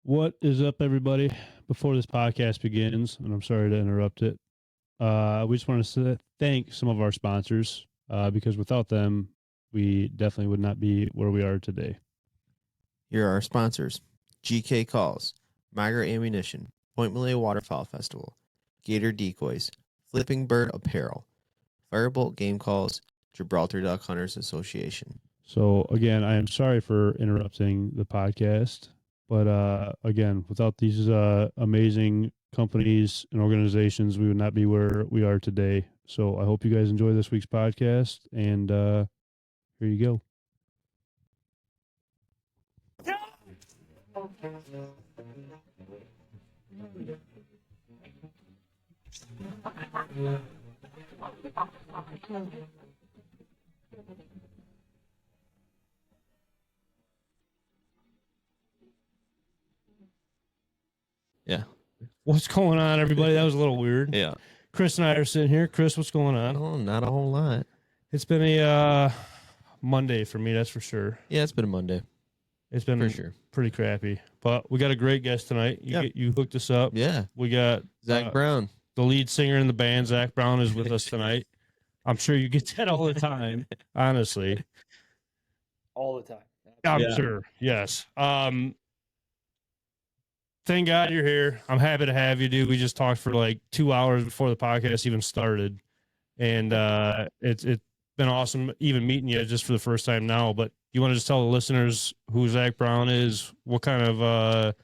What is up, everybody? Before this podcast begins, and I'm sorry to interrupt it, we just want to thank some of our sponsors because without them, we definitely would not be where we are today. Here are our sponsors: GK Calls, Migra Ammunition, Point Malay Waterfowl Festival, Gator Decoys, Flipping Bird Apparel, Firebolt Game Calls, Gibraltar Duck Hunters Association. So again, I am sorry for interrupting the podcast, but again, without these amazing companies and organizations, we would not be where we are today. So I hope you guys enjoy this week's podcast, and here you go. Yeah. What's going on, everybody? That was a little weird. Yeah. Chris and I are sitting here. Chris, what's going on? Oh, not a whole lot. It's been a Monday for me, that's for sure. Yeah, it's been a Monday. It's been for sure pretty crappy, but we got a great guest tonight. You hooked us up. Yeah. We got Zac Brown, the lead singer in the band. Zac Brown is with us tonight. I'm sure you get that all the time, honestly. All the time. I'm sure. Yes. Thank God you're here. I'm happy to have you, dude. We just talked for like 2 hours before the podcast even started. And it's been awesome even meeting you just for the first time now. But you want to just tell the listeners who Zac Brown is, what kind of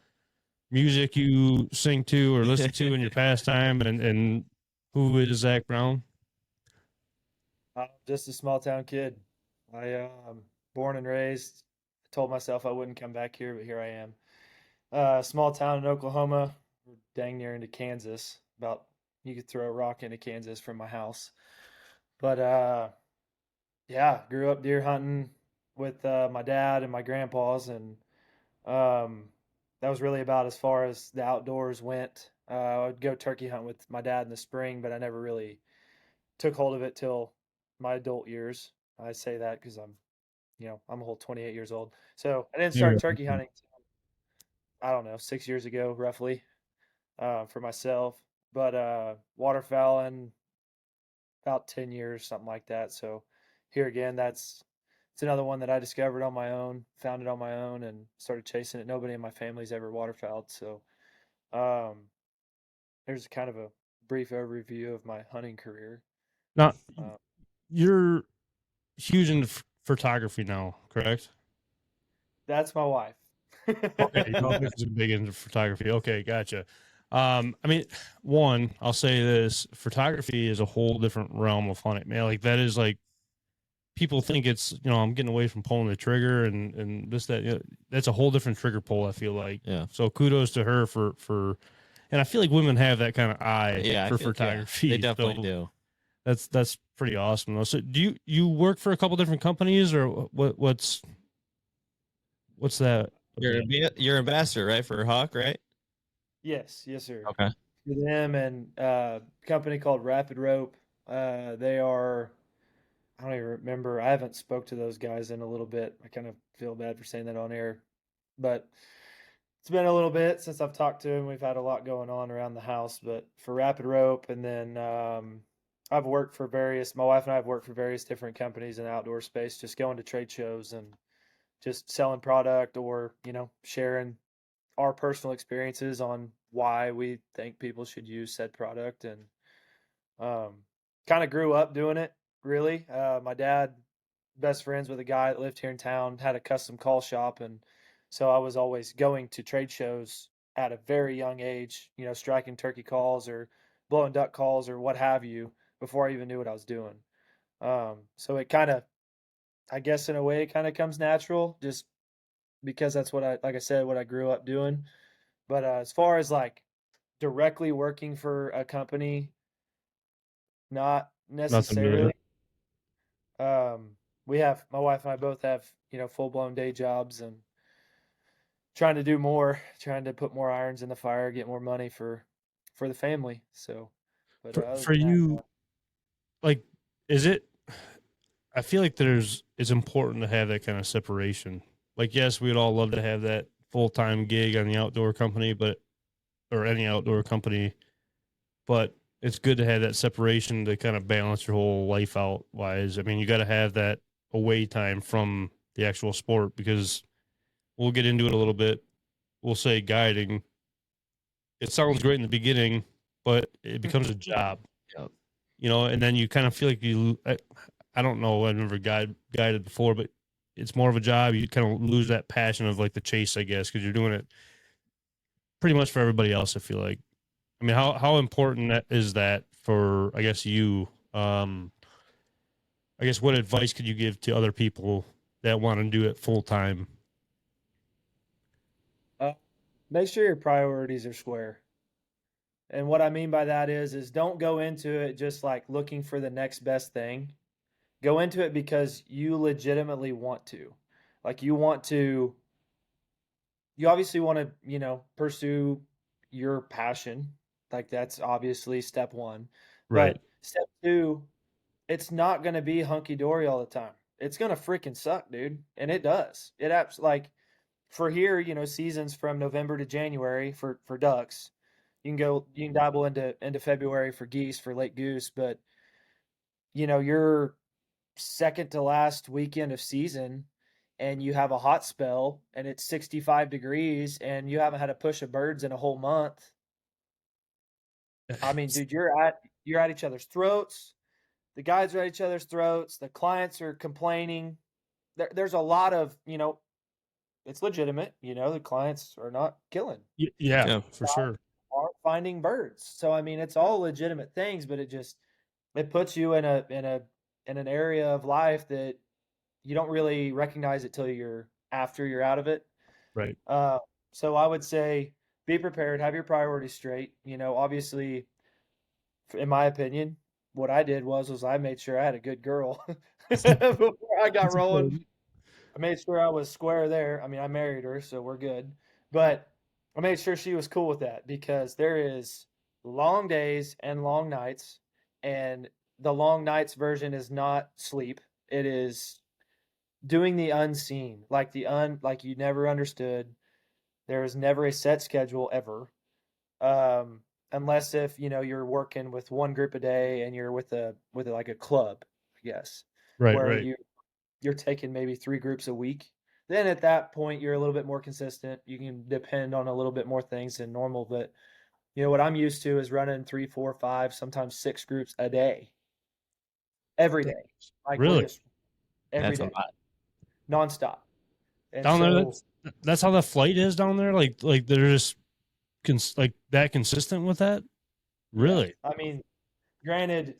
music you sing to or listen to in your pastime, and who is Zac Brown? I'm just a small town kid. I born and raised. I told myself I wouldn't come back here, but here I am. Small town in Oklahoma. We're dang near into Kansas. About you could throw a rock into Kansas from my house. But yeah, grew up deer hunting with my dad and my grandpas, and that was really about as far as the outdoors went. I would go turkey hunt with my dad in the spring, but I never really took hold of it till my adult years. I say that because I'm a whole 28 years old. So I didn't start turkey hunting till, I don't know, 6 years ago, roughly, for myself. But waterfowling about 10 years, something like that. So here again, it's another one that I discovered on my own, found it on my own, and started chasing it. Nobody in my family's ever waterfowled, so there's kind of a brief overview of my hunting career. Now, you're huge into photography now, correct? That's my wife. Okay, she's big into photography. Okay, gotcha. I mean, one, I'll say this: photography is a whole different realm of hunting, man. Like that is like people think it's I'm getting away from pulling the trigger and this that that's a whole different trigger pull. I feel like So kudos to her for, and I feel like women have that kind of eye for photography. They definitely do. That's pretty awesome though. So do you work for a couple different companies or what's that? You're ambassador, right, for Hawk, right? Yes, sir. Okay. For them and a company called Rapid Rope. They are, I don't even remember. I haven't spoke to those guys in a little bit. I kind of feel bad for saying that on air, but it's been a little bit since I've talked to them. We've had a lot going on around the house, but for Rapid Rope, and then my wife and I have worked for various different companies in the outdoor space, just going to trade shows and just selling product or, sharing our personal experiences on why we think people should use said product. And kind of grew up doing it, really. My dad, best friends with a guy that lived here in town, had a custom call shop. And so I was always going to trade shows at a very young age, striking turkey calls or blowing duck calls or what have you before I even knew what I was doing. So it kind of, I guess in a way, it kind of comes natural just because that's what what I grew up doing. But as far as like directly working for a company, not necessarily. My wife and I both have, full blown day jobs and trying to do more, trying to put more irons in the fire, get more money for the family. So, but for you, like, is it? I feel like it's important to have that kind of separation. Like, yes, we'd all love to have that full-time gig on the outdoor company, or any outdoor company, but it's good to have that separation to kind of balance your whole life out wise. I mean, you got to have that away time from the actual sport, because we'll get into it a little bit. We'll say guiding. It sounds great in the beginning, but it becomes a job, Yep. and then you kind of feel like I don't know. I've never guided before, but it's more of a job. You kind of lose that passion of like the chase, I guess, because you're doing it pretty much for everybody else. I feel like. I mean, how important is that for, I guess, you? I guess what advice could you give to other people that want to do it full time? Uh, Make sure your priorities are square. And what I mean by that is don't go into it just like looking for the next best thing. Go into it because you legitimately want to. Like you obviously want to, pursue your passion. Like that's obviously step one. Right. But step two, it's not going to be hunky dory all the time. It's going to freaking suck, dude. And it does. It like for here, seasons from November to January for ducks. You can dabble into February for geese, for lake goose, but you're second to last weekend of season and you have a hot spell and it's 65 degrees and you haven't had a push of birds in a whole month. I mean, dude, you're at each other's throats. The guys are at each other's throats. The clients are complaining. There's a lot of, it's legitimate. The clients are not killing. Yeah, for sure. Aren't finding birds. So I mean, it's all legitimate things, but it puts you in an area of life that you don't really recognize it till you're out of it. Right. So I would say be prepared, have your priorities straight. Obviously, in my opinion, what I did was I made sure I had a good girl before I got rolling. I made sure I was square there. I mean, I married her, so we're good. But I made sure she was cool with that because there is long days and long nights, and the long nights version is not sleep. It is doing the unseen, like like you never understood. There is never a set schedule ever. Unless if, you're working with one group a day and you're with like a club, I guess, Right. where Right. you're taking maybe 3 groups a week. Then at that point, you're a little bit more consistent. You can depend on a little bit more things than normal. But what I'm used to is running 3, 4, 5, sometimes 6 groups a day, every day. Like we're Really? just every That's a day, lot. nonstop. And Down there, so, that's how the flight is down there. Like they're just like that consistent with that. yeah, Really? I mean, granted,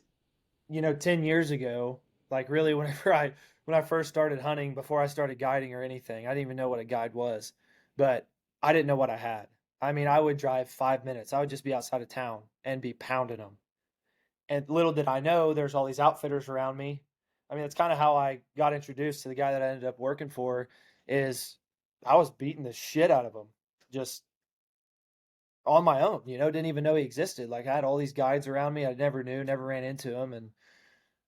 10 years ago, like really when I first started hunting, before I started guiding or anything, I didn't even know what a guide was, but I didn't know what I had. I mean, I would drive 5 minutes. I would just be outside of town and be pounding them. And little did I know there's all these outfitters around me. I mean, that's kind of how I got introduced to the guy that I ended up working for is I was beating the shit out of him just on my own, didn't even know he existed. Like I had all these guides around me I never knew, never ran into him, and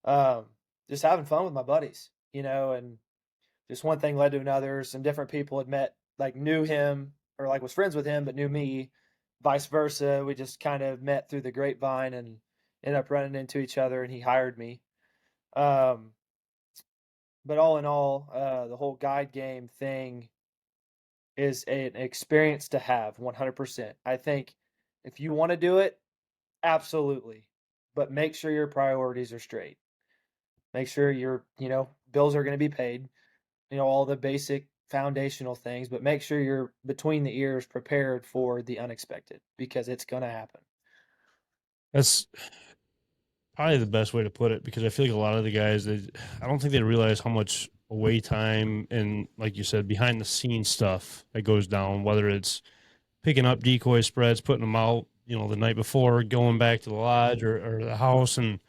um, just having fun with my buddies, and just one thing led to another. Some different people had met, like knew him or like was friends with him, but knew me, vice versa. We just kind of met through the grapevine and ended up running into each other, and he hired me. Um, but all in all, the whole guide game thing is an experience to have 100%. I think if you want to do it, absolutely, but make sure your priorities are straight. Make sure your, bills are going to be paid, all the basic foundational things, but make sure you're between the ears prepared for the unexpected because it's going to happen. That's probably the best way to put it, because I feel like a lot of the guys, I don't think they realize how much away time and, like you said, behind the scenes stuff that goes down, whether it's picking up decoy spreads, putting them out, the night before, going back to the lodge or the house and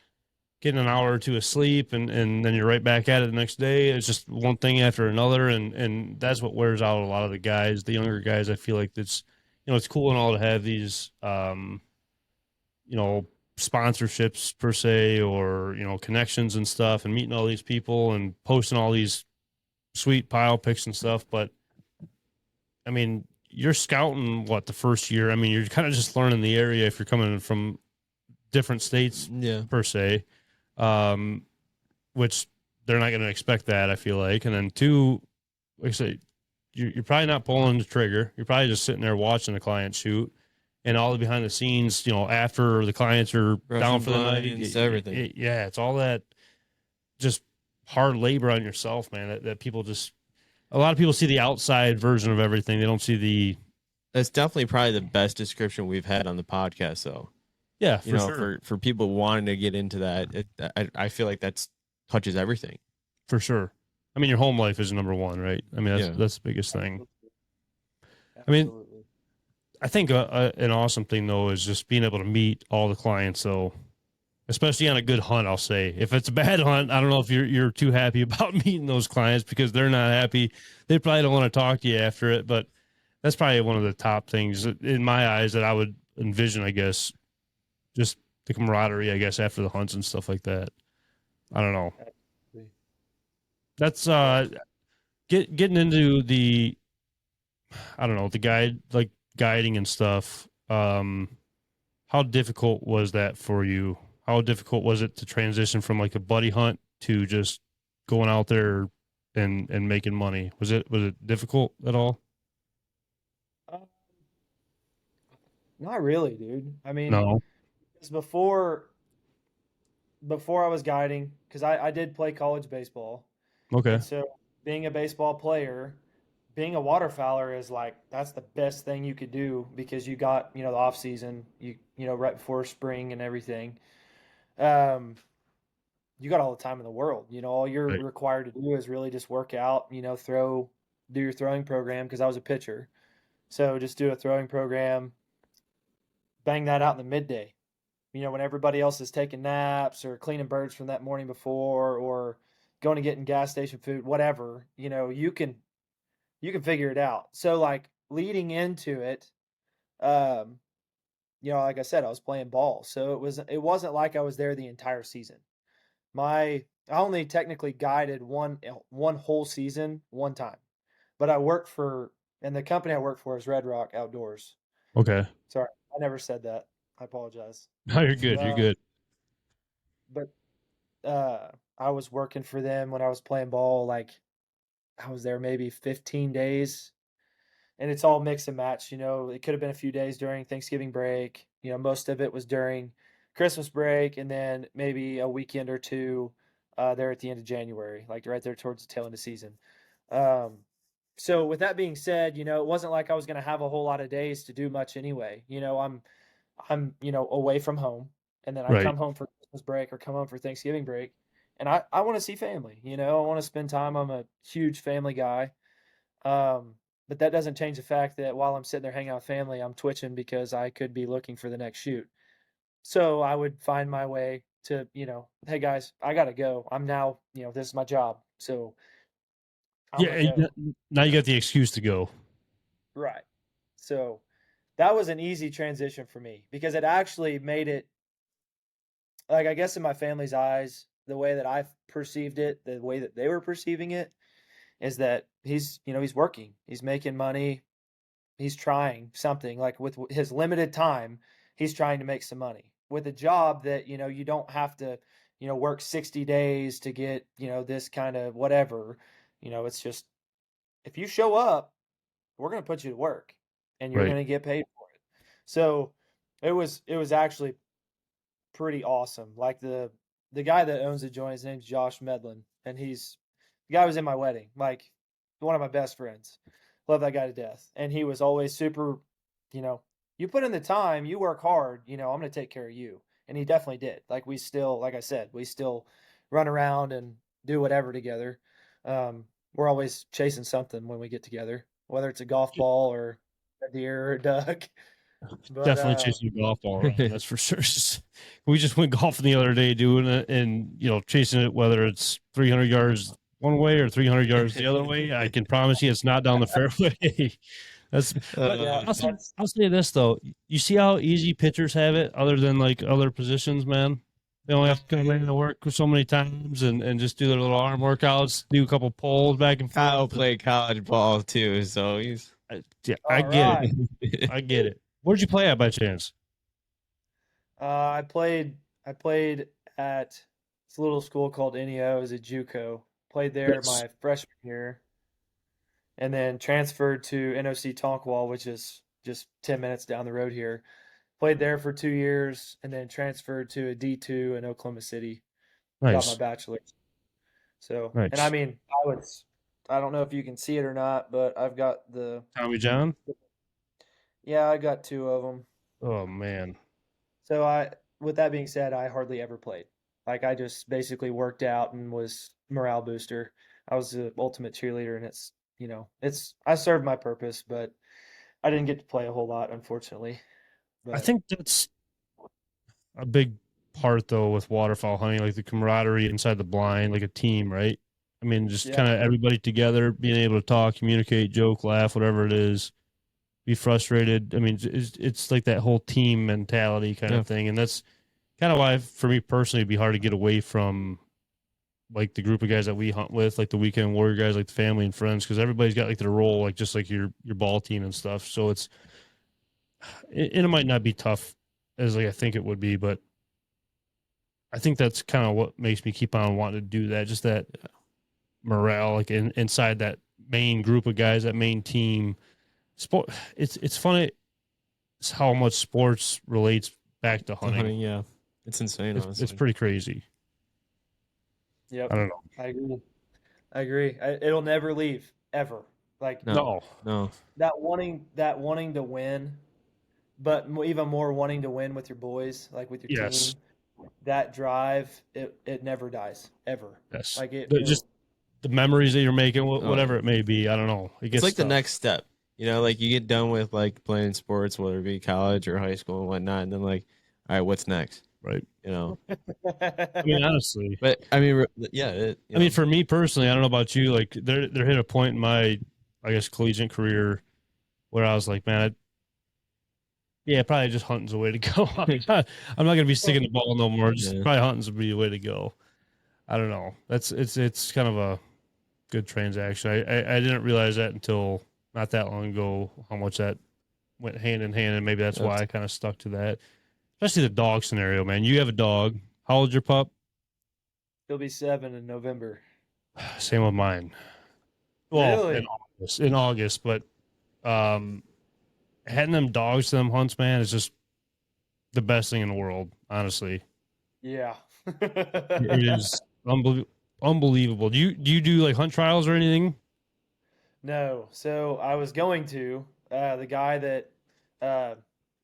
getting an hour or two of sleep, and then you're right back at it the next day. It's just one thing after another, and that's what wears out a lot of the guys, the younger guys. I feel like that's, it's cool and all to have these, sponsorships per se, or, connections and stuff, and meeting all these people and posting all these sweet pile pics and stuff. But I mean, you're scouting the first year. I mean, you're kind of just learning the area if you're coming from different states per se, which they're not going to expect that, I feel like. And then two, like I say, you're probably not pulling the trigger. You're probably just sitting there watching the client shoot, and all the behind the scenes, after the clients are down for the night, everything. It's all that just hard labor on yourself, man, that people just, a lot of people see the outside version of everything. They don't see That's definitely probably the best description we've had on the podcast, though. Yeah, for sure. For people wanting to get into that, I feel like that's touches everything. For sure. I mean, your home life is number one, right? I mean, that's the biggest thing. Absolutely. I mean, I think an awesome thing, though, is just being able to meet all the clients. So, especially on a good hunt, I'll say. If it's a bad hunt, I don't know if you're too happy about meeting those clients because they're not happy. They probably don't want to talk to you after it, but that's probably one of the top things in my eyes that I would envision, I guess, just the camaraderie, I guess, after the hunts and stuff like that. I don't know. That's getting into the, I don't know, the guiding and stuff. How difficult was that for you? How difficult was it to transition from like a buddy hunt to just going out there and making money? Was it difficult at all? Not really, dude. I mean, No. because before I was guiding, because I did play college baseball. Okay. And so being a baseball player, being a waterfowler is like, that's the best thing you could do because you got, the off season, right before spring and everything. You got all the time in the world, all you're required to do is really just work out, do your throwing program. Cause I was a pitcher. So just do a throwing program, bang that out in the midday, when everybody else is taking naps or cleaning birds from that morning before, or going to getting gas station food, whatever, you can figure it out. So like leading into it, like I said, I was playing ball. So it wasn't like I was there the entire season. I only technically guided one whole season one time, but and the company I work for is Red Rock Outdoors. Okay. Sorry, I never said that. I apologize. No, you're good. You're good. But I was working for them when I was playing ball. Like I was there maybe 15 days, and it's all mix and match. It could have been a few days during Thanksgiving break. Most of it was during Christmas break, and then maybe a weekend or two there at the end of January, like right there towards the tail end of season. So with that being said, it wasn't like I was going to have a whole lot of days to do much anyway. I'm away from home, and then I come home for Christmas break or come home for Thanksgiving break, and I want to see family. I want to spend time. I'm a huge family guy. But that doesn't change the fact that while I'm sitting there hanging out with family, I'm twitching because I could be looking for the next shoot. So I would find my way to, hey guys, I got to go. I'm now, this is my job. So now you got the excuse to go. Right. So that was an easy transition for me because it actually made it, like, I guess in my family's eyes, the way that I perceived it, the way that they were perceiving it, is that he's working, he's making money, he's trying something, like with his limited time, he's trying to make some money with a job that, you don't have to, work 60 days to get, this kind of whatever, it's just, if you show up, we're going to put you to work and you're going to get paid for it. So it was actually pretty awesome. Like the guy that owns the joint, his name's Josh Medlin, and the guy was in my wedding, like one of my best friends. Love that guy to death. And he was always super, you put in the time, you work hard, I'm going to take care of you. And he definitely did. Like we still, like I said, we still run around and do whatever together. We're always chasing something when we get together, whether it's a golf ball or a deer or a duck. But, definitely chasing a golf ball around, that's for sure. We just went golfing the other day doing it and, chasing it, whether it's 300 yards one way or 300 yards the other way. I can promise you it's not down the fairway. I'll say this, though. You see how easy pitchers have it other than like other positions, man? They only have to come in and work so many times and just do their little arm workouts, do a couple pulls back and forth. Kyle played college ball too, so he's... Yeah, I All get right. it. I get it. Where'd you play at by chance? I played at this little school called NEO as a JUCO. Played there That's my freshman year, and then transferred to NOC Tonkwall, which is just 10 minutes down the road here. Played there for 2 years, and then transferred to a D2 in Oklahoma City. Got my nice. bachelor's. So, and I Nice. mean, I don't know if you can see it or not, but I've got Tommy John? yeah, I got two of them. Oh man. So with that being said, I hardly ever played. Like I just basically worked out and was morale booster. I was the ultimate cheerleader, and I served my purpose, but I didn't get to play a whole lot, unfortunately. I But think that's a big part though with waterfowl hunting, like the camaraderie inside the blind, like a team, right? I mean, just yeah, kind of everybody together, being able to talk, communicate, joke, laugh, whatever it is, be frustrated. I mean, it's like that whole team mentality kind Yeah. of thing. And that's kind of why, for me personally, it'd be hard to get away from like the group of guys that we hunt with, like the weekend warrior guys, like the family and friends, because everybody's got like their role, like just like your ball team and stuff. So it might not be tough as like I think it would be, but I think that's kind of what makes me keep on wanting to do that. Just that morale, like inside that main group of guys, that main team. Sport. It's funny how much sports relates back to hunting. Yeah. It's insane, It's honestly. pretty crazy. yep, I don't know. I agree. I agree. It'll never leave ever. Like No. that wanting to win, but even more wanting to win with your boys, like with your Yes. team. That drive, it never dies ever. Yes. Like Just the memories that you're making, whatever yeah. it may be. I don't know. It It's gets like the tough. next step. You know, like you get done with like playing sports, whether it be college or high school and whatnot, and then like, all right, what's next? Right. You know. I mean, honestly. But I mean, yeah. I mean, for me personally, I don't know about you. Like, there hit a point in my, I guess, collegiate career where I was like, man, yeah, probably just hunting's the way to go. I'm not gonna be sticking the ball no more. Just Yeah. probably hunting's would be the way to go. I don't know. It's kind of a good transaction. I didn't realize that until not that long ago how much that went hand in hand, and maybe that's why I kind of stuck to that. Especially the dog scenario, man. You have a dog. How old's your pup? He'll be 7 in November. Same with mine. Well, Really? in August, but heading them dogs to them hunts, man, is just the best thing in the world. Honestly, Yeah. it is unbelievable. Do you do like hunt trials or anything? No. So I was going to the guy that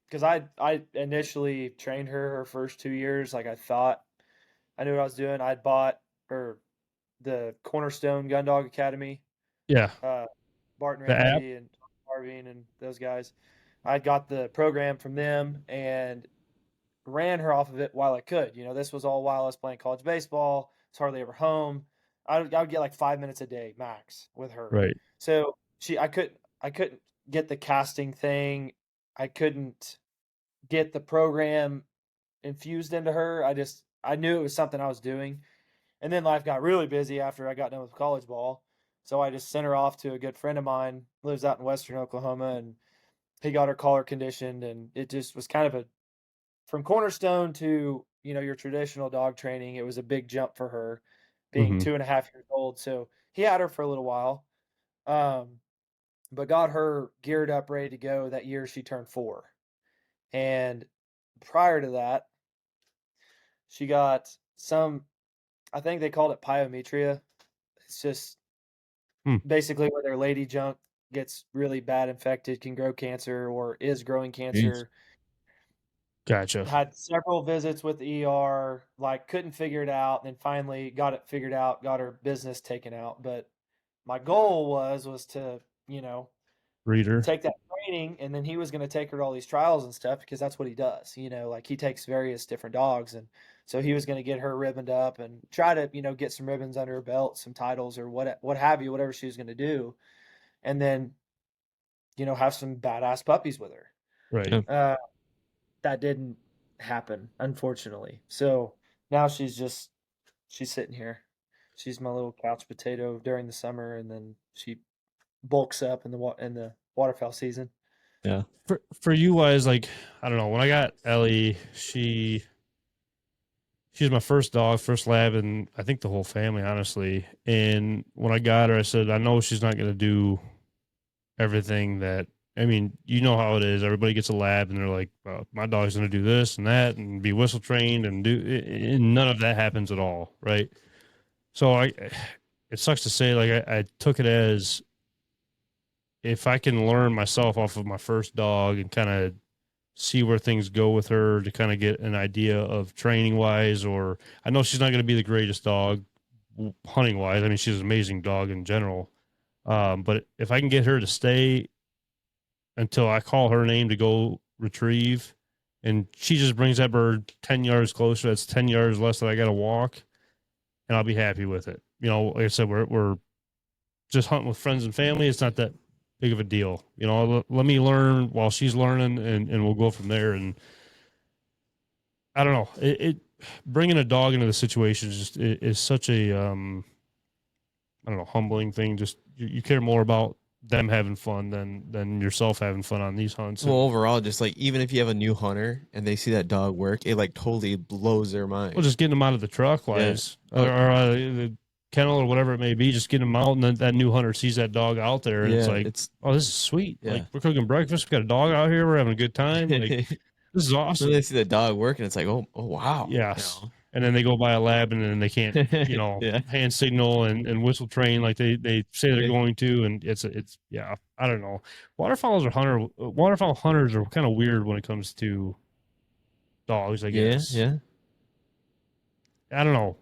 because I initially trained her first 2 years. Like I thought I knew what I was doing. I'd bought or the Cornerstone Gun Dog Academy, Yeah, Barton the app. Ramsey and Harveen and those guys. I got the program from them and ran her off of it while I could. This was all while I was playing college baseball. I was hardly ever home. I would get like 5 minutes a day max with her. Right. So I couldn't get the casting thing. I couldn't get the program infused into her. I knew it was something I was doing. And then life got really busy after I got done with college ball. So I just sent her off to a good friend of mine, lives out in Western Oklahoma, and he got her collar conditioned, and it just was kind of from Cornerstone to, your traditional dog training. It was a big jump for her being Mm-hmm. 2.5 years old. So he had her for a little while. But got her geared up, ready to go that year she turned 4. And prior to that, she got I think they called it pyometria. It's just basically where their lady junk gets really bad infected, can grow cancer or is growing cancer. Gotcha. Had several visits with the ER, like couldn't figure it out, and then finally got it figured out, got her business taken out. But my goal was to, Reader. take that training, and then he was going to take her to all these trials and stuff because that's what he does. Like he takes various different dogs, and so he was going to get her ribboned up and try to get some ribbons under her belt, some titles or what have you, whatever she was going to do, and then have some badass puppies with her. Right. That didn't happen, unfortunately. So now she's sitting here. She's my little couch potato during the summer, and then she bulks up in the waterfowl season. Yeah. For you guys, like, I don't know, when I got Ellie, she's my first dog, first lab, and I think the whole family, honestly. And when I got her, I said, I know she's not going to do everything that, I mean, you know how it is. Everybody gets a lab and they're like, my dog's going to do this and that and be whistle trained and and none of that happens at all. Right. So it sucks to say, like, I took it as, if I can learn myself off of my first dog and kind of see where things go with her to kind of get an idea of training wise, or I know she's not going to be the greatest dog hunting wise. I mean, she's an amazing dog in general. But if I can get her to stay until I call her name to go retrieve, and she just brings that bird 10 yards closer, that's 10 yards less that I got to walk, and I'll be happy with it. You know, like I said, we're just hunting with friends and family. It's not that big of a deal. You know, let me learn while she's learning, and we'll go from there. And I don't know, it bringing a dog into the situation is such a, I don't know, humbling thing. Just you care more about them having fun than yourself having fun on these hunts. Well, overall, just like, even if you have a new hunter and they see that dog work, it like totally blows their mind. Well, just getting them out of the truck wise, or the kennel or whatever it may be, just getting them out, and then that new hunter sees that dog out there, and it's like, oh, this is sweet. Yeah. Like, we're cooking breakfast, we got a dog out here, we're having a good time. Like, this is awesome. Then they see the dog work, and it's like, oh wow. Yes. You know? And then they go by a lab, and then they can't, you know, hand signal and whistle train like they say they're going to, and it's yeah, I don't know. Waterfowl hunters are kind of weird when it comes to dogs, I guess. Yeah. I don't know.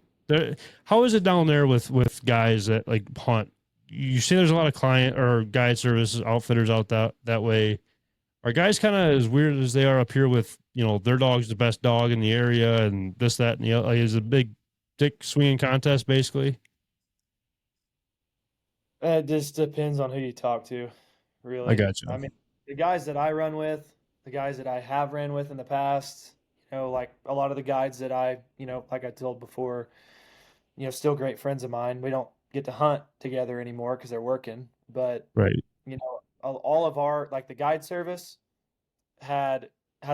How is it down there with guys that like hunt? You say there's a lot of client or guide services outfitters out that way. Are guys kind of as weird as they are up here with, you know, their dog's the best dog in the area and this, that, and the other? Like, is it a big dick swinging contest, basically? It just depends on who you talk to, really. I got you. I mean, the guys that I run with, the guys that I have ran with in the past, you know, like a lot of the guides that I, you know, like I told before, you know, still great friends of mine. We don't get to hunt together anymore because they're working, but right. You know, all of our, like, the guide service has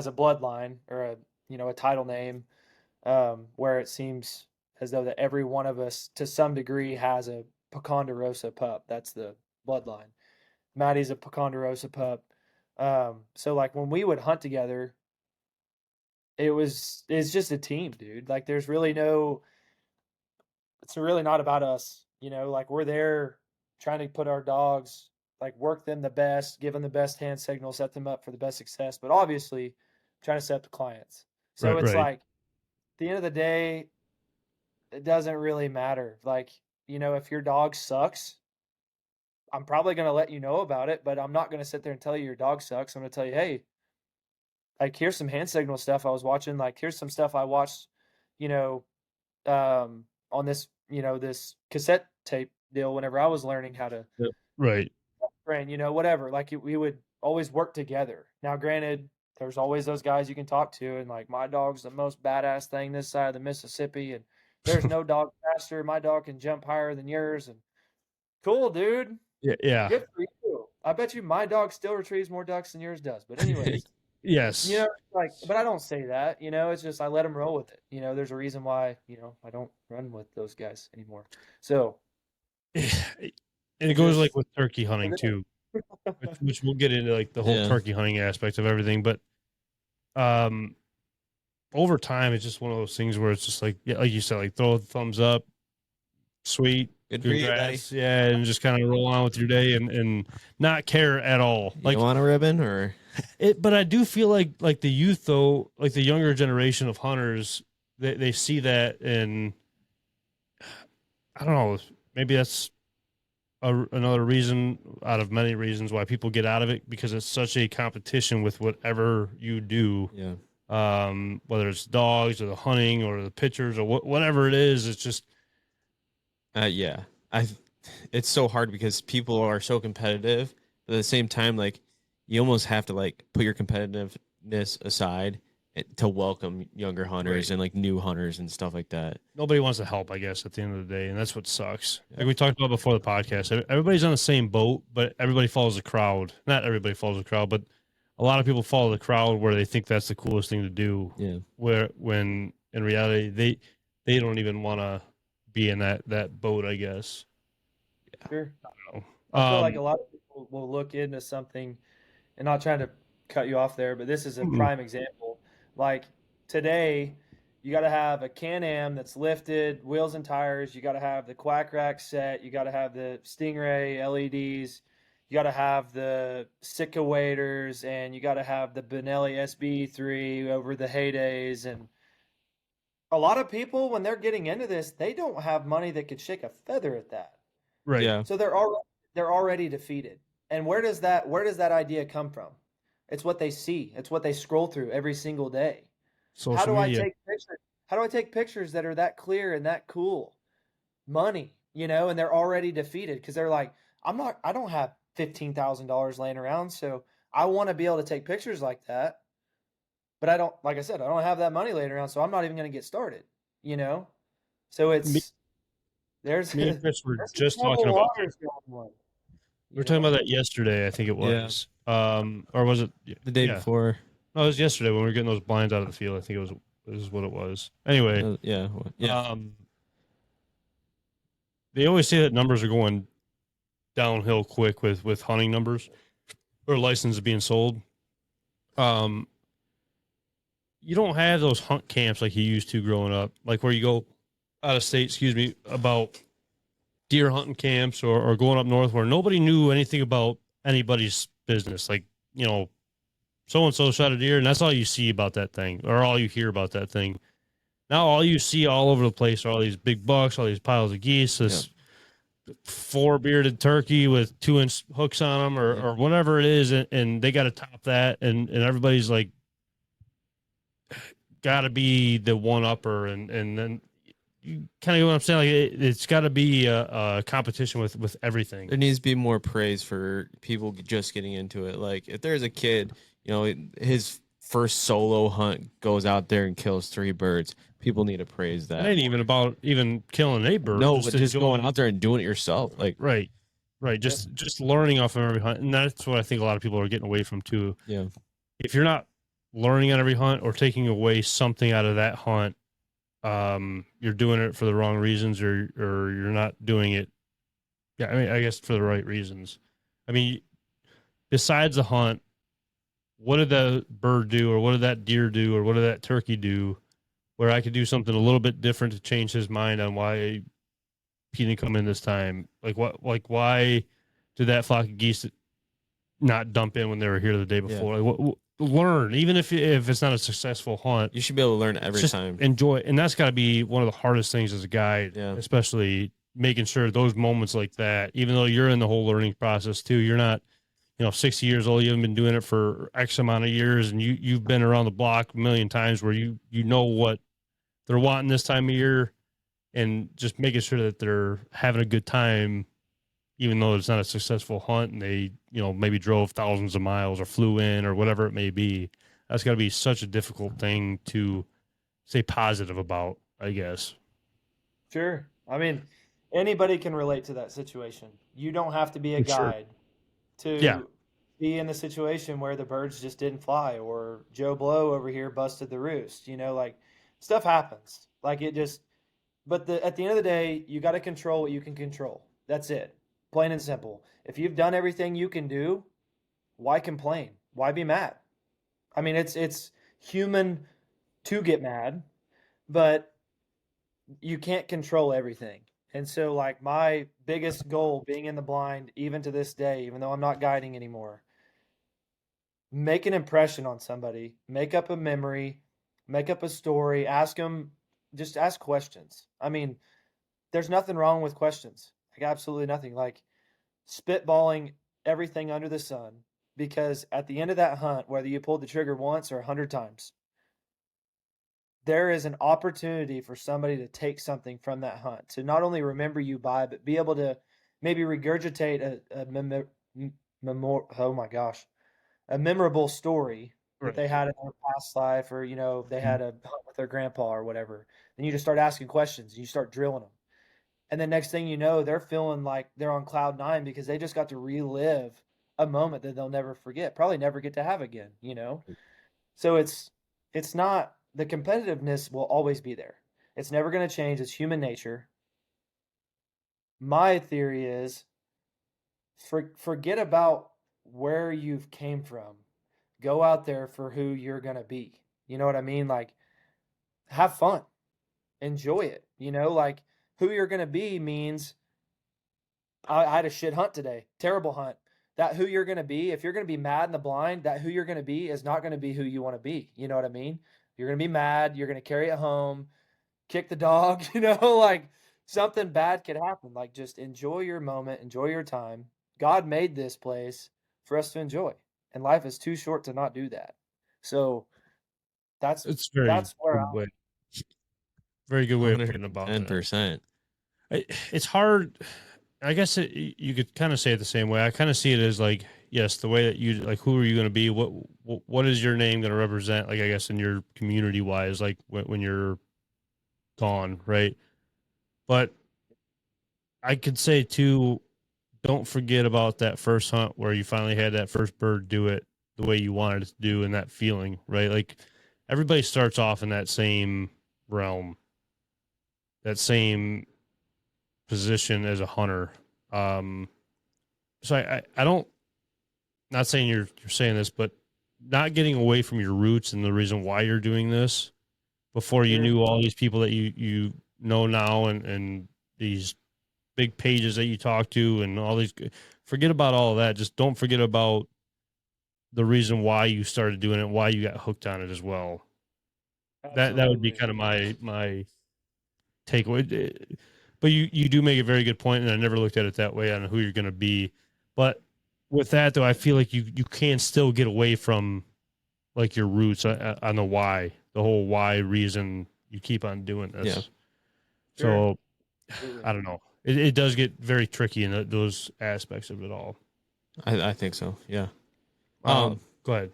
a bloodline or a, you know, a title name, where it seems as though that every one of us to some degree has a Ponderosa pup. That's the bloodline. Maddie's a Ponderosa pup. So like when we would hunt together, it's just a team, dude. Like it's really not about us, you know, like we're there trying to put our dogs, like work them the best, give them the best hand signal, set them up for the best success, but obviously trying to set up the clients. So it's like, at the end of the day, it doesn't really matter. Like, you know, if your dog sucks, I'm probably going to let you know about it, but I'm not going to sit there and tell you your dog sucks. I'm going to tell you, hey, like, here's some hand signal stuff I was watching. Like, here's some stuff I watched, you know, on this, you know, this cassette tape deal whenever I was learning how to train, you know, whatever. Like, we would always work together. Now, granted, there's always those guys you can talk to, and like, my dog's the most badass thing this side of the Mississippi, and there's no dog faster. My dog can jump higher than yours, and cool, dude. Yeah. Good for you. I bet you my dog still retrieves more ducks than yours does. But anyways, yes. You know, like, but I don't say that. You know, it's just I let them roll with it. You know, there's a reason why, you know, I don't run with those guys anymore. So, and it goes like with turkey hunting too, which we'll get into, like the whole turkey hunting aspect of everything. But over time, it's just one of those things where it's just like, yeah, like you said, like throw a thumbs up, sweet, good for you, buddy. Yeah, and just kind of roll on with your day and not care at all. Like, you want a ribbon or it? But I do feel like the youth, though, like the younger generation of hunters, they see that, and I don't know, maybe that's another reason out of many reasons why people get out of it, because it's such a competition with whatever you do. Yeah. Whether it's dogs or the hunting or the pictures or whatever it is, it's just. It's so hard because people are so competitive, but at the same time, like, you almost have to like put your competitiveness aside to welcome younger hunters Right. and like new hunters and stuff like that. Nobody wants to help, I guess, at the end of the day, and that's what sucks. Like we talked about before the podcast, everybody's on the same boat, but everybody follows the crowd. Not everybody follows the crowd, but a lot of people follow the crowd where they think that's the coolest thing to do. Yeah. Where when in reality they don't even want to be in that boat, I guess. Sure. I don't know. I feel like a lot of people will look into something, and not trying to cut you off there, but this is a prime example. Like today, you got to have a Can-Am that's lifted, wheels and tires. You got to have the quack rack set. You got to have the Stingray LEDs. You got to have the Sitka waders, and you got to have the Benelli SB3 over the heydays. And a lot of people, when they're getting into this, they don't have money that could shake a feather at that. Right. Yeah. So they're already defeated. And where does that idea come from? It's what they see. It's what they scroll through every single day. Social How do media. I take pictures? How do I take pictures that are that clear and that cool? Money, and they're already defeated because they're like, I don't have $15,000 laying around, so I want to be able to take pictures like that. But I don't, like I said, I don't have that money laying around, so I'm not even going to get started, So there's Me and Chris were there's just trouble talking about waters going on, we were talking about that yesterday, I think it was. Or was it The day yeah. before. No, it was yesterday when we were getting those blinds out of the field. I think it was what it was. Anyway, Yeah. they always say that numbers are going downhill quick with hunting numbers or licenses being sold. You don't have those hunt camps like you used to growing up, like where you go out of state, about deer hunting camps or going up north where nobody knew anything about anybody's business. Like, so-and-so shot a deer, and that's all you see about that thing, or all you hear about that thing. Now all you see all over the place are all these big bucks, all these piles of geese, this 4-bearded turkey with 2-inch hooks on them or whatever it is, and they got to top that, and everybody's like got to be the one-upper, and then you kind of get what I'm saying. Like it's got to be a competition with everything. There needs to be more praise for people just getting into it. Like if there's a kid, his first solo hunt goes out there and kills 3 birds. People need to praise that. It ain't even about even killing a bird. No, but just going out there and doing it yourself. Like right. Just learning off of every hunt, and that's what I think a lot of people are getting away from too. Yeah. If you're not learning on every hunt or taking away something out of that hunt, you're doing it for the wrong reasons, or you're not doing it. Yeah, I mean, I guess for the right reasons. I mean, besides the hunt, what did that bird do, or what did that deer do, or what did that turkey do, where I could do something a little bit different to change his mind on why he didn't come in this time? Why did that flock of geese not dump in when they were here the day before? Yeah. Like, learn, even if it's not a successful hunt. You should be able to learn every time. Enjoy, and that's got to be one of the hardest things as a guide, especially making sure those moments like that, even though you're in the whole learning process too, you're not 60 years old, you haven't been doing it for X amount of years, and you've been around the block a million times where you know what they're wanting this time of year, and just making sure that they're having a good time, even though it's not a successful hunt and they maybe drove thousands of miles or flew in or whatever it may be. That's got to be such a difficult thing to stay positive about, I guess. Sure. I mean, anybody can relate to that situation. You don't have to be a guide to be in the situation where the birds just didn't fly, or Joe Blow over here busted the roost. Like stuff happens. Like it just, but at the end of the day, you got to control what you can control. That's it. Plain and simple. If you've done everything you can do, why complain? Why be mad? I mean, it's human to get mad, but you can't control everything. And so, like, my biggest goal being in the blind, even to this day, even though I'm not guiding anymore, make an impression on somebody, make up a memory, make up a story, just ask questions. I mean, there's nothing wrong with questions. Like, absolutely nothing. Like, spitballing everything under the sun, because at the end of that hunt, whether you pulled the trigger once or 100 times, there is an opportunity for somebody to take something from that hunt, to not only remember you by, but be able to maybe regurgitate a memorable story that they had in their past life, or they had a hunt with their grandpa or whatever. Then you just start asking questions, and you start drilling them. And then next thing you know, they're feeling like they're on cloud nine because they just got to relive a moment that they'll never forget, probably never get to have again, So it's not, the competitiveness will always be there. It's never going to change. It's human nature. My theory is forget about where you've came from. Go out there for who you're going to be. You know what I mean? Like, have fun. Enjoy it. Like, who you're going to be means I had a shit hunt today. Terrible hunt. That who you're going to be, if you're going to be mad in the blind, that who you're going to be is not going to be who you want to be. You know what I mean? You're going to be mad. You're going to carry it home, kick the dog, like something bad could happen. Like, just enjoy your moment, enjoy your time. God made this place for us to enjoy, and life is too short to not do that. So that's where very good way of putting about 10%. It's hard. I guess you could kind of say it the same way. I kind of see it as like, yes, the way that you like, who are you going to be? What is your name going to represent? Like, I guess in your community wise, like when you're gone, right? But I could say too, don't forget about that first hunt where you finally had that first bird do it the way you wanted it to do, and that feeling, right? Like, everybody starts off in that same realm, that same position as a hunter. So I don't, not saying you're saying this, but not getting away from your roots and the reason why you're doing this before you knew all these people that you know now, and these big pages that you talk to, and all these, forget about all of that. Just don't forget about the reason why you started doing it, why you got hooked on it as well. Absolutely. That would be kind of my takeaway. But you do make a very good point, and I never looked at it that way on who you're going to be. But with that, though, I feel like you can still get away from like your roots on the why, the whole why reason you keep on doing this. Yeah. So I don't know. It does get very tricky in those aspects of it all. I think so. Yeah. Go ahead.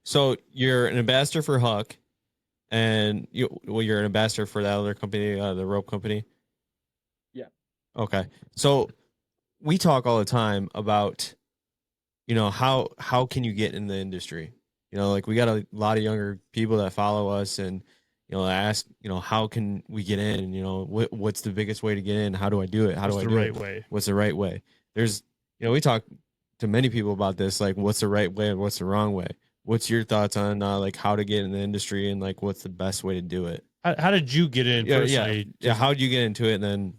So you're an ambassador for Huck, and you're an ambassador for that other company, the rope company. Yeah. Okay. So we talk all the time about, how can you get in the industry? Like, we got a lot of younger people that follow us, and ask, how can we get in? What's the biggest way to get in? How do I do it? How do I do it? What's the right way? There's, we talk to many people about this, like, what's the right way and what's the wrong way? What's your thoughts on like how to get in the industry, and like what's the best way to do it? How did you get in? Yeah. How did you get into it? And then,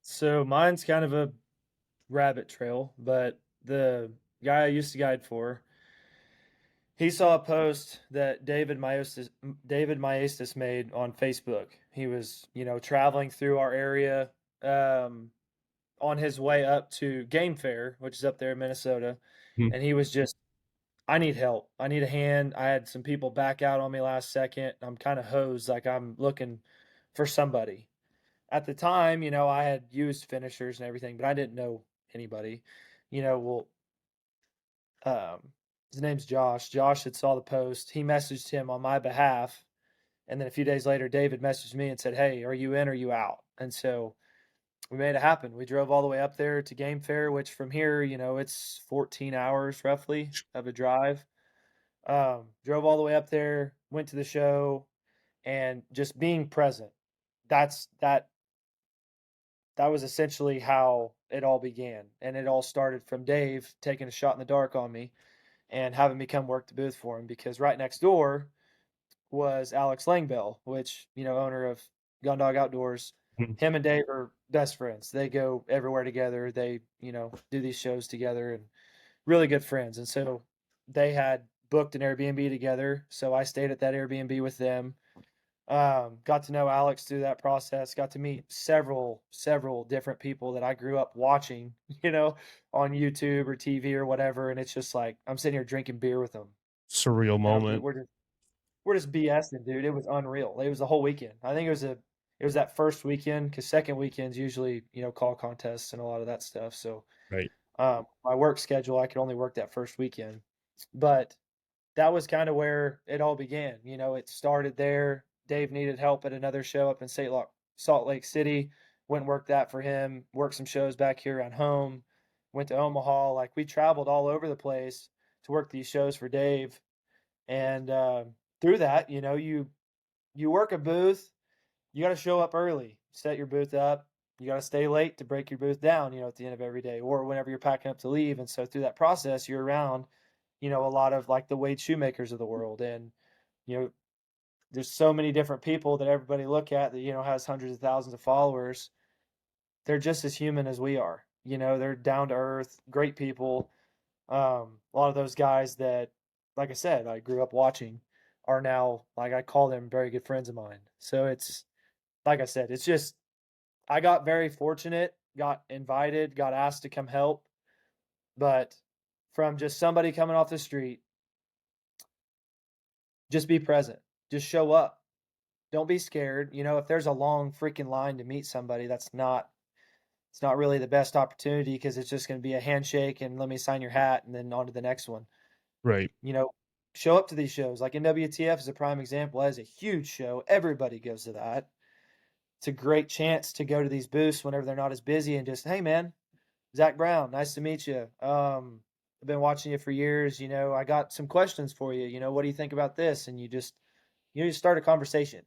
so mine's kind of a rabbit trail, but the guy I used to guide for, he saw a post that David Maestas made on Facebook. He was, traveling through our area on his way up to Game Fair, which is up there in Minnesota. And he was just, I need help. I need a hand. I had some people back out on me last second. I'm kind of hosed. Like, I'm looking for somebody. At the time, I had used finishers and everything, but I didn't know anybody. His name's Josh. Josh had saw the post. He messaged him on my behalf. And then a few days later, David messaged me and said, "Hey, are you in or are you out?" And so we made it happen. We drove all the way up there to Game Fair, which from here, it's 14 hours roughly of a drive. Drove all the way up there, went to the show, and just being present. That was essentially how it all began. And it all started from Dave taking a shot in the dark on me and having me come work the booth for him, because right next door was Alex Langbell, which, owner of Gun Dog Outdoors. Him and Dave are best friends. They go everywhere together. They, do these shows together, and really good friends. And so they had booked an Airbnb together. So I stayed at that Airbnb with them. Got to know Alex through that process, got to meet several different people that I grew up watching, on YouTube or TV or whatever. And it's just like, I'm sitting here drinking beer with them. Surreal moment. We're just BSing, dude. It was unreal. It was the whole weekend. I think it was that first weekend, because second weekend's usually, call contests and a lot of that stuff. So right. My work schedule, I could only work that first weekend. But that was kind of where it all began. You know, it started there. Dave needed help at another show up in Salt Lake City. Went and worked that for him. Worked some shows back here around home. Went to Omaha. Like we traveled all over the place to work these shows for Dave. And through that, you know, you work a booth. You got to show up early. Set your booth up. You got to stay late to break your booth down. You know, at the end of every day or whenever you're packing up to leave. And so through that process, you're around, you know, a lot of like the Wade Shoemakers of the world. And, you know, there's so many different people that everybody look at that, you know, has hundreds of thousands of followers. They're just as human as we are. You know, they're down to earth, great people. A lot of those guys that, like I said, I grew up watching are now, like I call them very good friends of mine. So it's, like I said, it's just, I got very fortunate, got invited, got asked to come help. But from just somebody coming off the street, just be present, just show up. Don't be scared. You know, if there's a long freaking line to meet somebody, it's not really the best opportunity because it's just going to be a handshake and let me sign your hat and then on to the next one. Right. You know, show up to these shows. Like NWTF is a prime example. That is a huge show. Everybody goes to that. It's a great chance to go to these booths whenever they're not as busy and just, hey man, Zac Brown, nice to meet you. I've been watching you for years. You know, I got some questions for you. You know, what do you think about this? And you start a conversation.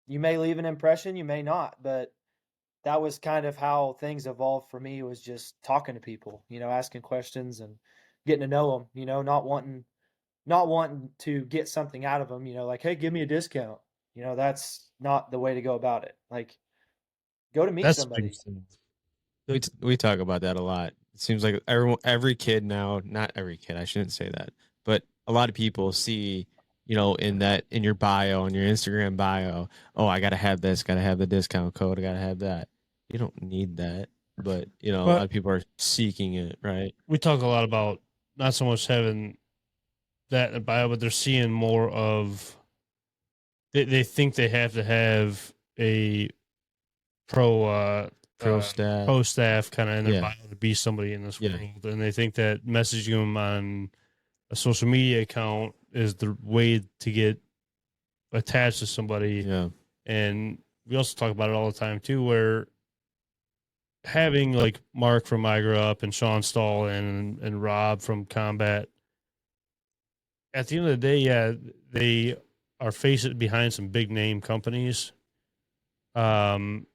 You may leave an impression, you may not, but that was kind of how things evolved for me, was just talking to people, you know, asking questions and getting to know them, you know, not wanting to get something out of them, you know, like, hey, give me a discount. You know, that's not the way to go about it. Like, go to meet That's the somebody. biggest thing. We talk about that a lot. It seems like every kid now, not every kid, I shouldn't say that, but a lot of people see, you know, in your bio, in your Instagram bio, oh, I gotta have this, gotta have the discount code, I gotta have that. You don't need that, but you know, a lot of people are seeking it, right? We talk a lot about not so much having that in the bio, but they're seeing more of they think they have to have a pro staff kind of in their bio to be somebody in this world, and they think that messaging them on a social media account is the way to get attached to somebody. Yeah. And we also talk about it all the time too, where having like Mark from Migra up and Sean Stahl and Rob from Combat, at the end of the day, yeah, they are facing behind some big name companies. And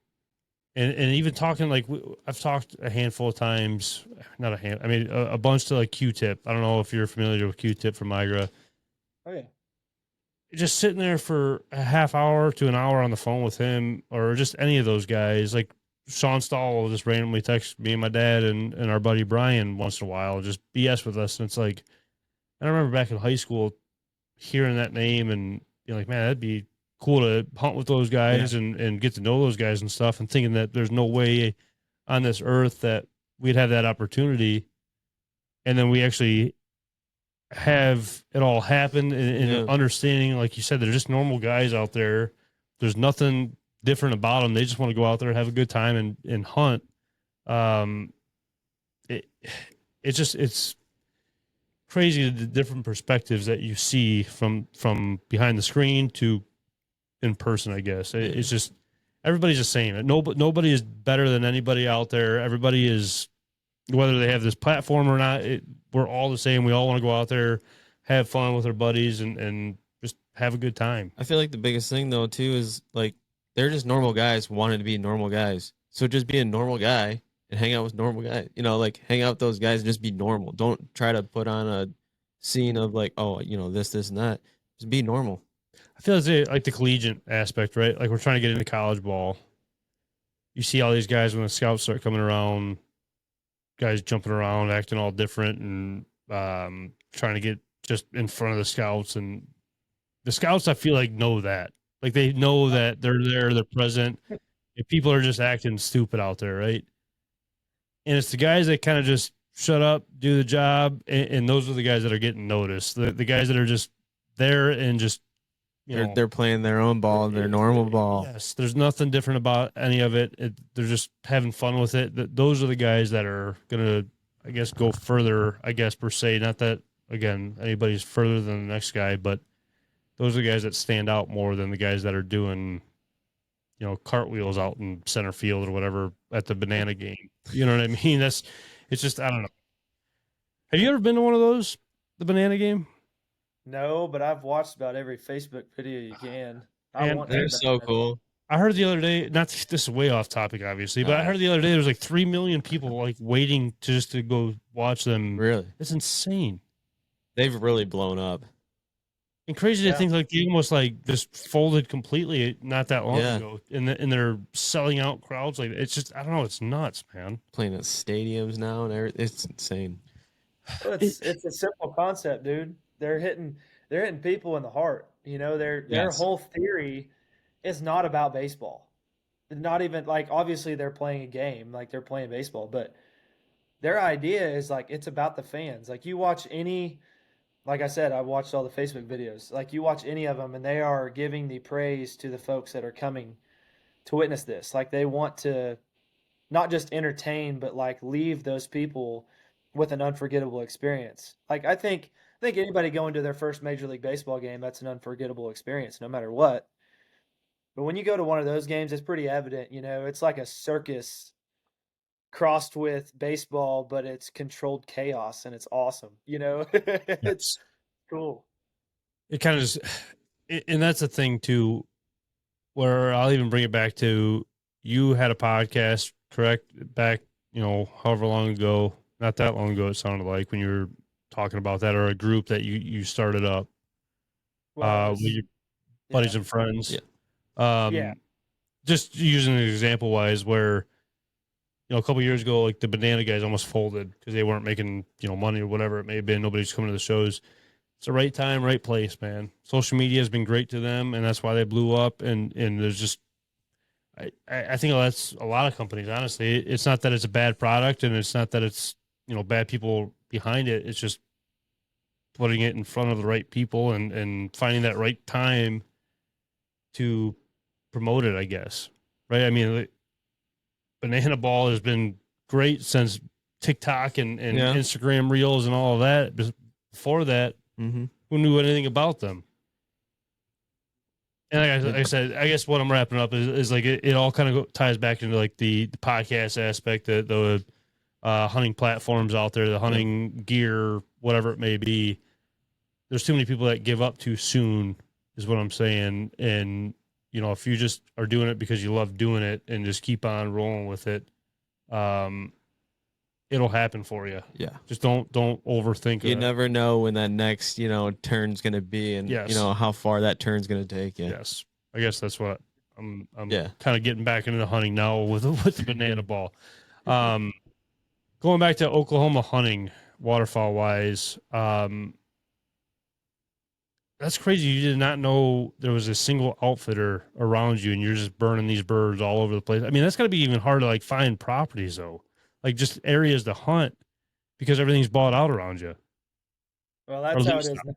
even talking like I've talked a handful of times, not a hand, I mean a bunch to like Q-Tip. I don't know if you're familiar with Q-Tip from Migra. Oh yeah. Just sitting there for a half hour to an hour on the phone with him, or just any of those guys. Like Sean Stahl will just randomly text me and my dad and our buddy Brian once in a while, just BS with us. And it's like, I remember back in high school hearing that name and being like, man, that'd be cool to hunt with those guys and get to know those guys and stuff, and thinking that there's no way on this earth that we'd have that opportunity. And then we actually have it all happen and understanding, like you said, they're just normal guys out there. There's nothing different about them. They just want to go out there, have a good time and hunt. It's crazy the different perspectives that you see from behind the screen to in person, I guess. It's just everybody's the same. Nobody is better than anybody out there. Everybody is, whether they have this platform or not, we're all the same. We all want to go out there, have fun with our buddies, and just have a good time. I feel like the biggest thing, though, too, is like they're just normal guys wanting to be normal guys. So just be a normal guy and hang out with normal guys. You know, like hang out with those guys and just be normal. Don't try to put on a scene of like, oh, you know, this, and that. Just be normal. I feel like the collegiate aspect, right? Like we're trying to get into college ball. You see all these guys when the scouts start coming around, guys jumping around, acting all different, and trying to get just in front of the scouts. And the scouts, I feel like, know that. Like they know that they're there, they're present. If people are just acting stupid out there, right? And it's the guys that kind of just shut up, do the job, and those are the guys that are getting noticed. The guys that are just there and just, they're playing their own ball, their normal ball. Yes, there's nothing different about any of it. They're just having fun with it. Those are the guys that are gonna, I guess, go further. I guess per se, not that again, anybody's further than the next guy, but those are the guys that stand out more than the guys that are doing, cartwheels out in center field or whatever at the banana game. You know what I mean? It's just, I don't know. Have you ever been to one of those, the banana game? No, but I've watched about every Facebook video you can. I And want to They're go so there. cool. I heard the other day, not this is way off topic, obviously, but I heard the other day there was like 3 million people like waiting just to go watch them. Really? It's insane. They've really blown up. And crazy to Yeah. think like they almost like just folded completely not that long Yeah. ago, and they're selling out crowds. Like it's just, I don't know, it's nuts, man. Playing at stadiums now and everything. It's insane. Well, it's a simple concept, dude. They're hitting people in the heart. Their Yes. whole theory is not about baseball. Not even like obviously they're playing a game, like they're playing baseball, but their idea is like it's about the fans. Like you watch any, like I said, I watched all the Facebook videos. Like you watch any of them, and they are giving the praise to the folks that are coming to witness this. Like they want to not just entertain, but like leave those people with an unforgettable experience. Like I think anybody going to their first Major League Baseball game, that's an unforgettable experience, no matter what. But when you go to one of those games, it's pretty evident. It's like a circus crossed with baseball, but it's controlled chaos, and it's awesome. It's cool. It kind of just, and that's the thing too, where I'll even bring it back to you had a podcast, correct? Back, however long ago, not that long ago, it sounded like when you were talking about that, or a group that you started up Well, with your buddies and friends. Yeah. Yeah. Just using an example wise, where a couple years ago, like the banana guys almost folded because they weren't making money or whatever it may have been. Nobody's coming to the shows. It's the right time, right place, man. Social media has been great to them, and that's why they blew up. And there's just, I think that's a lot of companies. Honestly, it's not that it's a bad product, and it's not that it's bad people behind it. It's just putting it in front of the right people and finding that right time to promote it, I guess. Right? I mean, Banana Ball has been great since TikTok and Yeah. Instagram Reels and all of that. Before that, Mm-hmm. who knew anything about them? And like I said, I guess what I'm wrapping up is like it all kind of ties back into like the podcast aspect, the hunting platforms out there, the hunting gear, whatever it may be. There's too many people that give up too soon, is what I'm saying. And if you just are doing it because you love doing it and just keep on rolling with it, it'll happen for you. Yeah. Just don't overthink it. You never know when that next, turn's going to be and, Yes. how far that turn's going to take you. Yes. I guess that's what I'm Yeah. kind of getting back into the hunting now with the banana ball. Going back to Oklahoma hunting, waterfowl wise, that's crazy. You did not know there was a single outfitter around you and you're just burning these birds all over the place. I mean, that's got to be even hard to like find properties though, like just areas to hunt because everything's bought out around you. Well, Or that's how it least- is.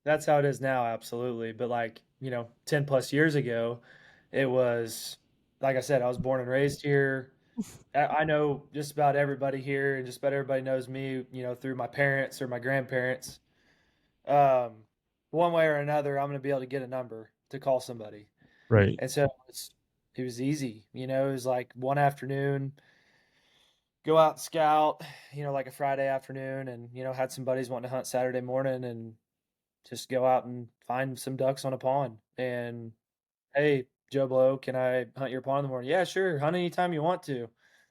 That's how it is now, absolutely. But 10 plus years ago, it was like I said, I was born and raised here. I know just about everybody here, and just about everybody knows me, through my parents or my grandparents. One way or another, I'm going to be able to get a number to call somebody. Right. And so it was easy. It was like one afternoon, go out and scout, like a Friday afternoon, and, had some buddies wanting to hunt Saturday morning, and just go out and find some ducks on a pond. And, hey, Joe Blow, can I hunt your pond in the morning? Yeah, sure. Hunt anytime you want to. You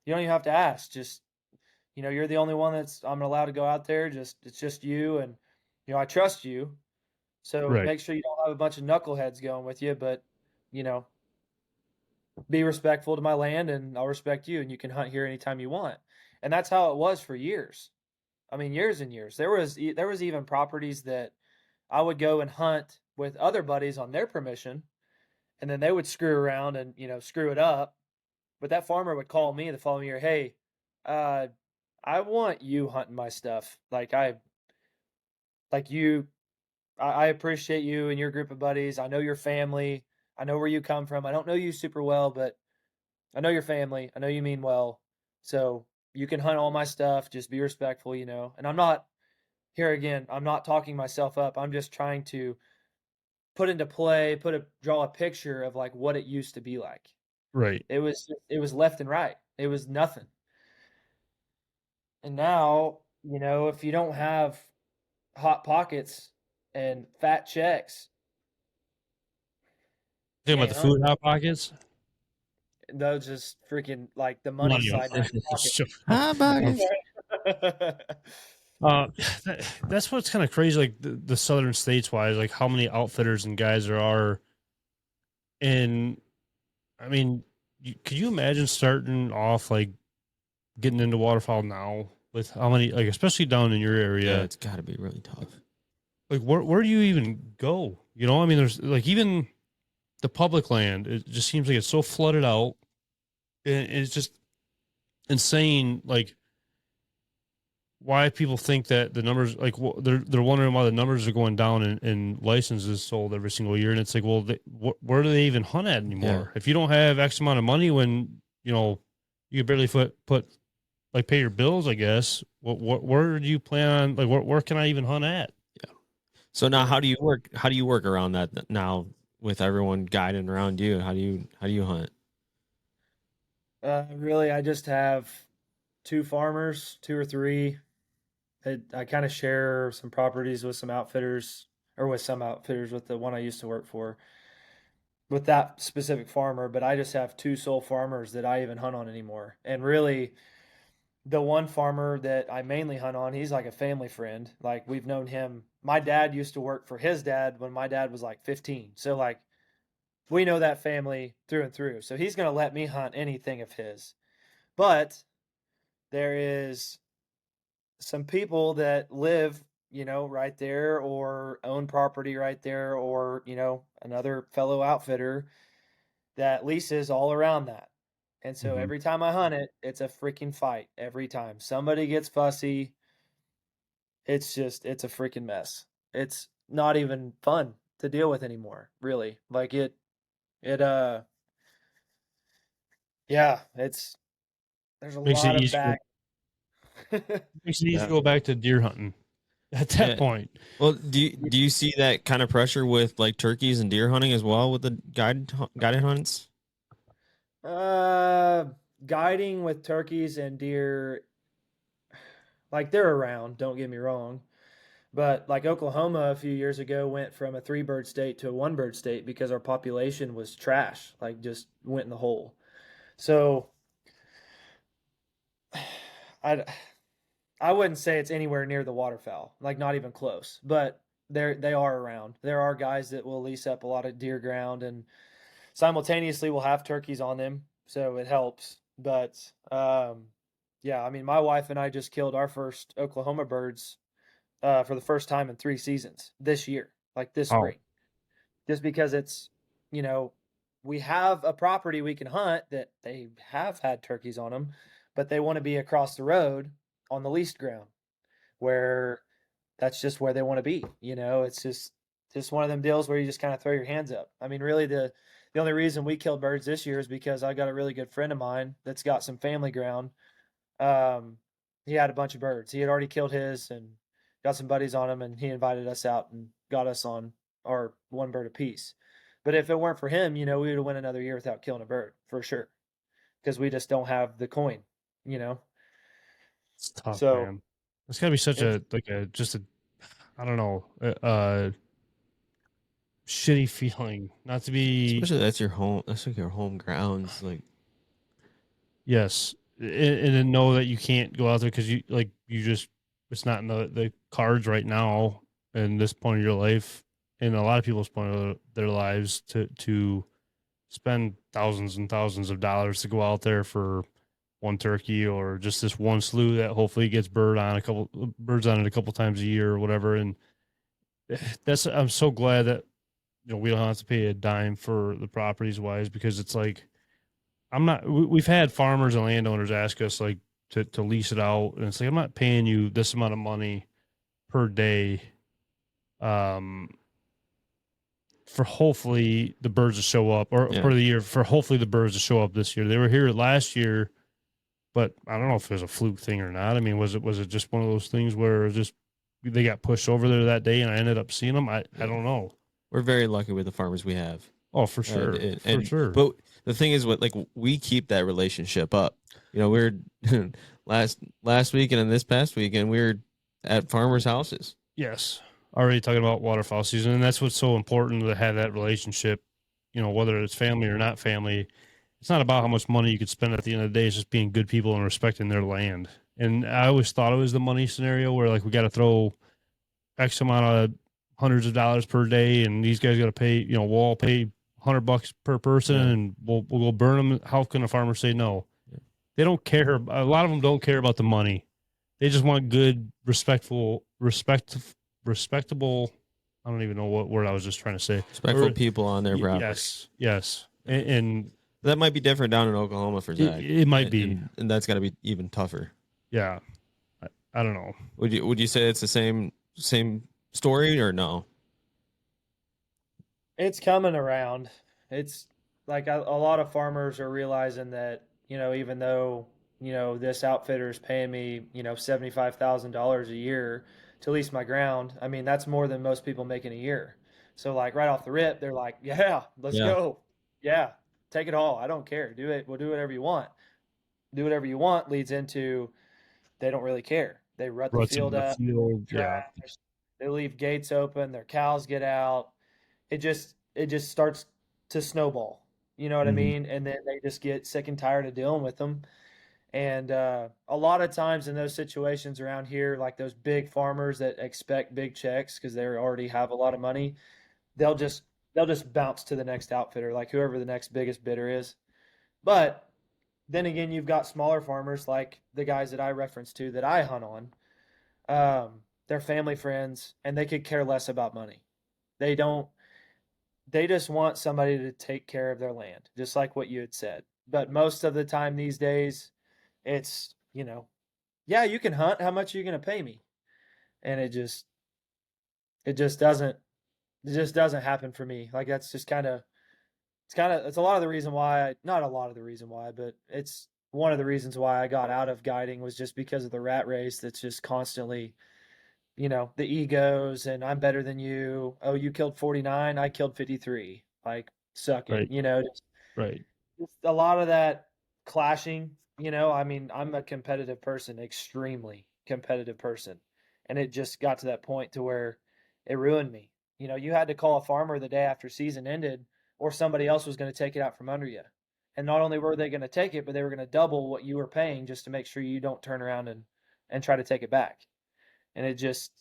don't even have to ask. Just, you're the only one I'm allowed to go out there. It's just you. And, I trust you. So Right. make sure you don't have a bunch of knuckleheads going with you, but, be respectful to my land and I'll respect you and you can hunt here anytime you want. And that's how it was for years. I mean, years and years. There was even properties that I would go and hunt with other buddies on their permission, and then they would screw around and, screw it up. But that farmer would call me the following year, hey, I want you hunting my stuff. I appreciate you and your group of buddies. I know your family. I know where you come from. I don't know you super well, but I know your family. I know you mean well. So you can hunt all my stuff. Just be respectful, And I'm not here again, I'm not talking myself up. I'm just trying to put into play, draw a picture of like what it used to be like. Right. It was left and right. It was nothing. And now, if you don't have hot pockets and fat checks, you Talking about ain't the hunting. food hot pockets. Those just freaking like the money Money. sliding out your Sure. Hot pockets. pocket. That's what's kind of crazy. Like the southern states wise, like how many outfitters and guys there are. And I mean, could you imagine starting off like getting into waterfowl now with how many, like, especially down in your Yeah, area? it's got to be really tough. Like, where do you even go? I mean, there's like even the public land, it just seems like it's so flooded out. And it's just insane. Like, why people think that the numbers, like, they're wondering why the numbers are going down in licenses sold every single year. And it's like, well, where do they even hunt at anymore? If you don't have X amount of money, when you can barely put like pay your bills, I guess. Where do you plan on, like, where can I even hunt at? Yeah. So now, how do you work? How do you work around that now with everyone guiding around you? How do you hunt? Really, I just have two farmers, two or three. I kind of share some properties with some outfitters, with the one I used to work for, with that specific farmer. But I just have two sole farmers that I even hunt on anymore. And really, the one farmer that I mainly hunt on, he's like a family friend. Like we've known him. My dad used to work for his dad when my dad was like 15. So like we know that family through and through. So he's going to let me hunt anything of his. But there is some people that live, right there or own property right there or, another fellow outfitter that leases all around that. And so Mhm. every time I hunt it, it's a freaking fight every time. Somebody gets fussy. It's a freaking mess. It's not even fun to deal with anymore, really. Like it yeah, there's a Makes it lot of easy. back. Makes it easy Yeah. to go back to deer hunting at that Yeah. point. Well, do you see that kind of pressure with like turkeys and deer hunting as well with the guided hunts? Uh, Guiding with turkeys and deer, like they're around, don't get me wrong. But like Oklahoma a few years ago went from a three bird state to a one bird state because our population was trash, like just went in the hole. So I I wouldn't say it's anywhere near the waterfowl, like not even close. But they are around. There are guys that will lease up a lot of deer ground and simultaneously will have turkeys on them, so it helps. But yeah, I mean, my wife and I just killed our first Oklahoma birds for the first time in 3 seasons this year, like this Oh, spring, just because it's you know we have a property we can hunt that they have had turkeys on them, but they want to be across the road on the leased ground where that's just where they want to be. It's just one of them deals where you just kind of throw your hands up. I mean, really, the only reason we killed birds this year is because I got a really good friend of mine that's got some family ground. Um, he had a bunch of birds. He had already killed his and got some buddies on him, and he invited us out and got us on our one bird apiece. But if it weren't for him, we would have went another year without killing a bird for sure because we just don't have the coin, you know. it's tough, So man. It's gotta be such it's just a I don't know, shitty feeling not to be. Especially that's your home. That's like your home grounds. Like, Yes, and then know that you can't go out there because you just it's not in the cards right now in this point of your life, and a lot of people's point of their lives to spend thousands and thousands of dollars to go out there for one turkey or just this one slew that hopefully gets birds on it a couple times a year or whatever. And I'm so glad that we don't have to pay a dime for the properties wise, because it's like we've had farmers and landowners ask us like to lease it out, and it's like, I'm not paying you this amount of money per day for hopefully the birds to show up, or yeah. per the year for hopefully the birds to show up this year. They were here last year, but I don't know if it was a fluke thing or not. I mean, was it just one of those things where it was just they got pushed over there that day and I ended up seeing them. I don't know. We're very lucky with the farmers we have. Oh, for sure. For sure. But the thing is, we keep that relationship up. We're last weekend and this past weekend, we were at farmers' houses. Yes. Already talking about waterfowl season. And that's what's so important, to have that relationship, whether it's family or not family. It's not about how much money you could spend at the end of the day. It's just being good people and respecting their land. And I always thought it was the money scenario where we got to throw X amount of hundreds of dollars per day, and these guys got to pay, we'll all pay $100 per person, and we'll go burn them. How can a farmer say no? They don't care. A lot of them don't care about the money. They just want good, respectable. I don't even know what word I was just trying to say. Respectful people on their property. Yes. And that might be different down in Oklahoma for Zach. It might be, and that's got to be even tougher. Yeah, I don't know. Would you say it's the same story or no? It's coming around. It's like a lot of farmers are realizing that, even though, this outfitter is paying me, $75,000 a year to lease my ground. I mean, that's more than most people make in a year. So right off the rip, they're like, yeah, let's go. Yeah, take it all. I don't care. Do it. We'll do whatever you want. Do whatever you want leads into they don't really care. They rut the field up. Trash. They leave gates open. Their cows get out. It just starts to snowball. You know what I mean? And then they just get sick and tired of dealing with them. And a lot of times in those situations around here, like those big farmers that expect big checks because they already have a lot of money, they'll just bounce to the next outfitter, like whoever the next biggest bidder is. But then again, you've got smaller farmers like the guys that I referenced to that I hunt on. They're family friends, and they could care less about money. They just want somebody to take care of their land, just like what you had said. But most of the time these days, it's, yeah, you can hunt. How much are you going to pay me? And it just doesn't happen for me. Like that's just it's a lot of the reason why, not a lot of the reason why, but it's one of the reasons why I got out of guiding was just because of the rat race that's just constantly, the egos and I'm better than you. Oh, you killed 49, I killed 53. Like, suck it, right. Right. Just a lot of that clashing, I mean, I'm a competitive person, extremely competitive person. And it just got to that point to where it ruined me. You had to call a farmer the day after season ended or somebody else was going to take it out from under you. And not only were they going to take it, but they were going to double what you were paying just to make sure you don't turn around and try to take it back. And it just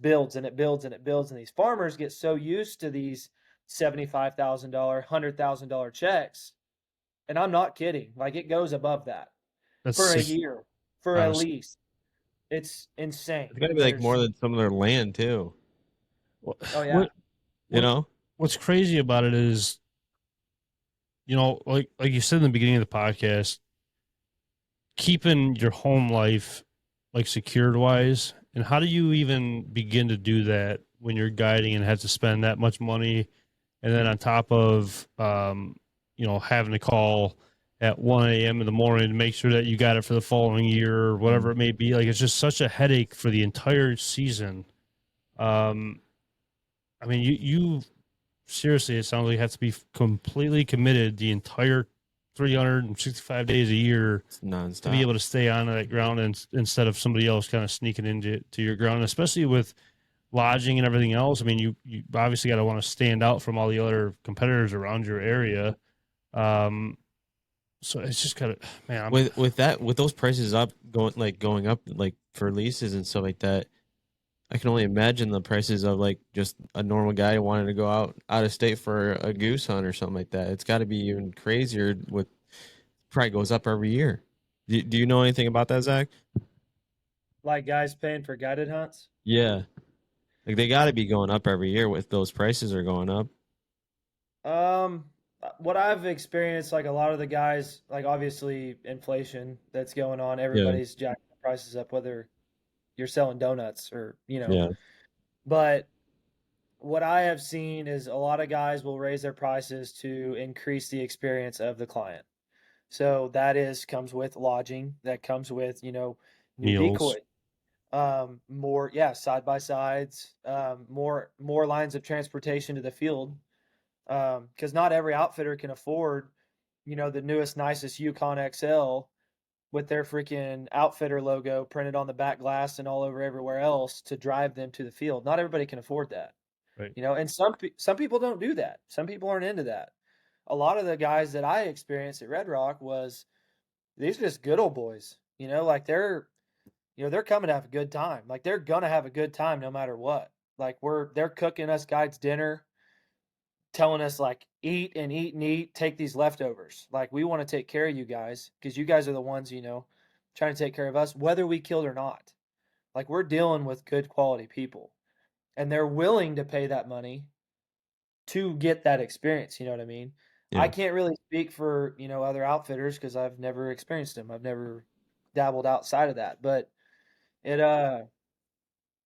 builds and it builds and it builds. And these farmers get so used to these $75,000, $100,000 checks. And I'm not kidding. Like it goes above that for a year, for at least. It's insane. It's got to be more than some of their land too. Oh yeah. What's crazy about it is, like you said in the beginning of the podcast, keeping your home life secured wise. And how do you even begin to do that when you're guiding and have to spend that much money? And then on top of, having to call at 1 a.m. in the morning to make sure that you got it for the following year or whatever it may be. Like, it's just such a headache for the entire season. I mean, you seriously, it sounds like you have to be completely committed the entire 365 days a year to be able to stay on that ground instead of somebody else kind of sneaking into your ground, especially with lodging and everything else. I mean, you obviously got to want to stand out from all the other competitors around your area. So it's just kind of, man, with those prices going up for leases and stuff like that. I can only imagine the prices of just a normal guy wanting to go out of state for a goose hunt or something like that. It's got to be even crazier. Probably goes up every year. Do you know anything about that, Zach? Like guys paying for guided hunts? Yeah, they got to be going up every year with those prices are going up. What I've experienced, a lot of the guys, obviously inflation that's going on. Everybody's jacking the prices up, whether you're selling donuts or, but what I have seen is a lot of guys will raise their prices to increase the experience of the client. So that comes with lodging, that comes with, new meals. decoy, More, side by sides, more lines of transportation to the field, because not every outfitter can afford, the newest, nicest Yukon XL with their freaking outfitter logo printed on the back glass and all over everywhere else to drive them to the field. Not everybody can afford that, Right. and some people don't do that. Some people aren't into that. A lot of the guys that I experienced at Red Rock was these are just good old boys, like they're coming to have a good time. Like they're gonna have a good time no matter what. Like they're cooking us guides dinner, telling us like eat and eat and eat, take these leftovers. Like we want to take care of you guys because you guys are the ones, trying to take care of us, whether we killed or not. Like we're dealing with good quality people. And they're willing to pay that money to get that experience, you know what I mean? Yeah. I can't really speak for, other outfitters because I've never experienced them. I've never dabbled outside of that. But it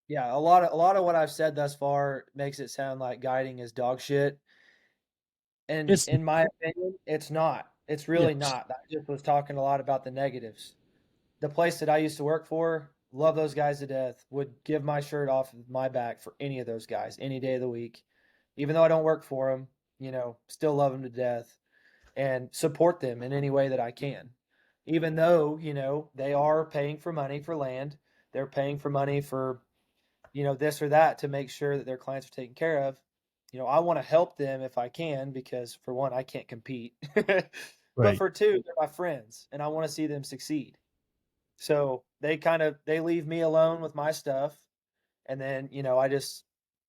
yeah, a lot of what I've said thus far makes it sound like guiding is dog shit. And It's in my opinion, it's not. It's really yes. not. I just was talking a lot about the negatives. The place that I used to work for, love those guys to death, would give my shirt off of my back for any of those guys, any day of the week. Even though I don't work for them, still love them to death and support them in any way that I can. Even though, they are paying for money for land, they're paying for money for this or that to make sure that their clients are taken care of. I want to help them if I can because for one, I can't compete. But Right. for two, they're my friends and I want to see them succeed. So they leave me alone with my stuff. And then, I just,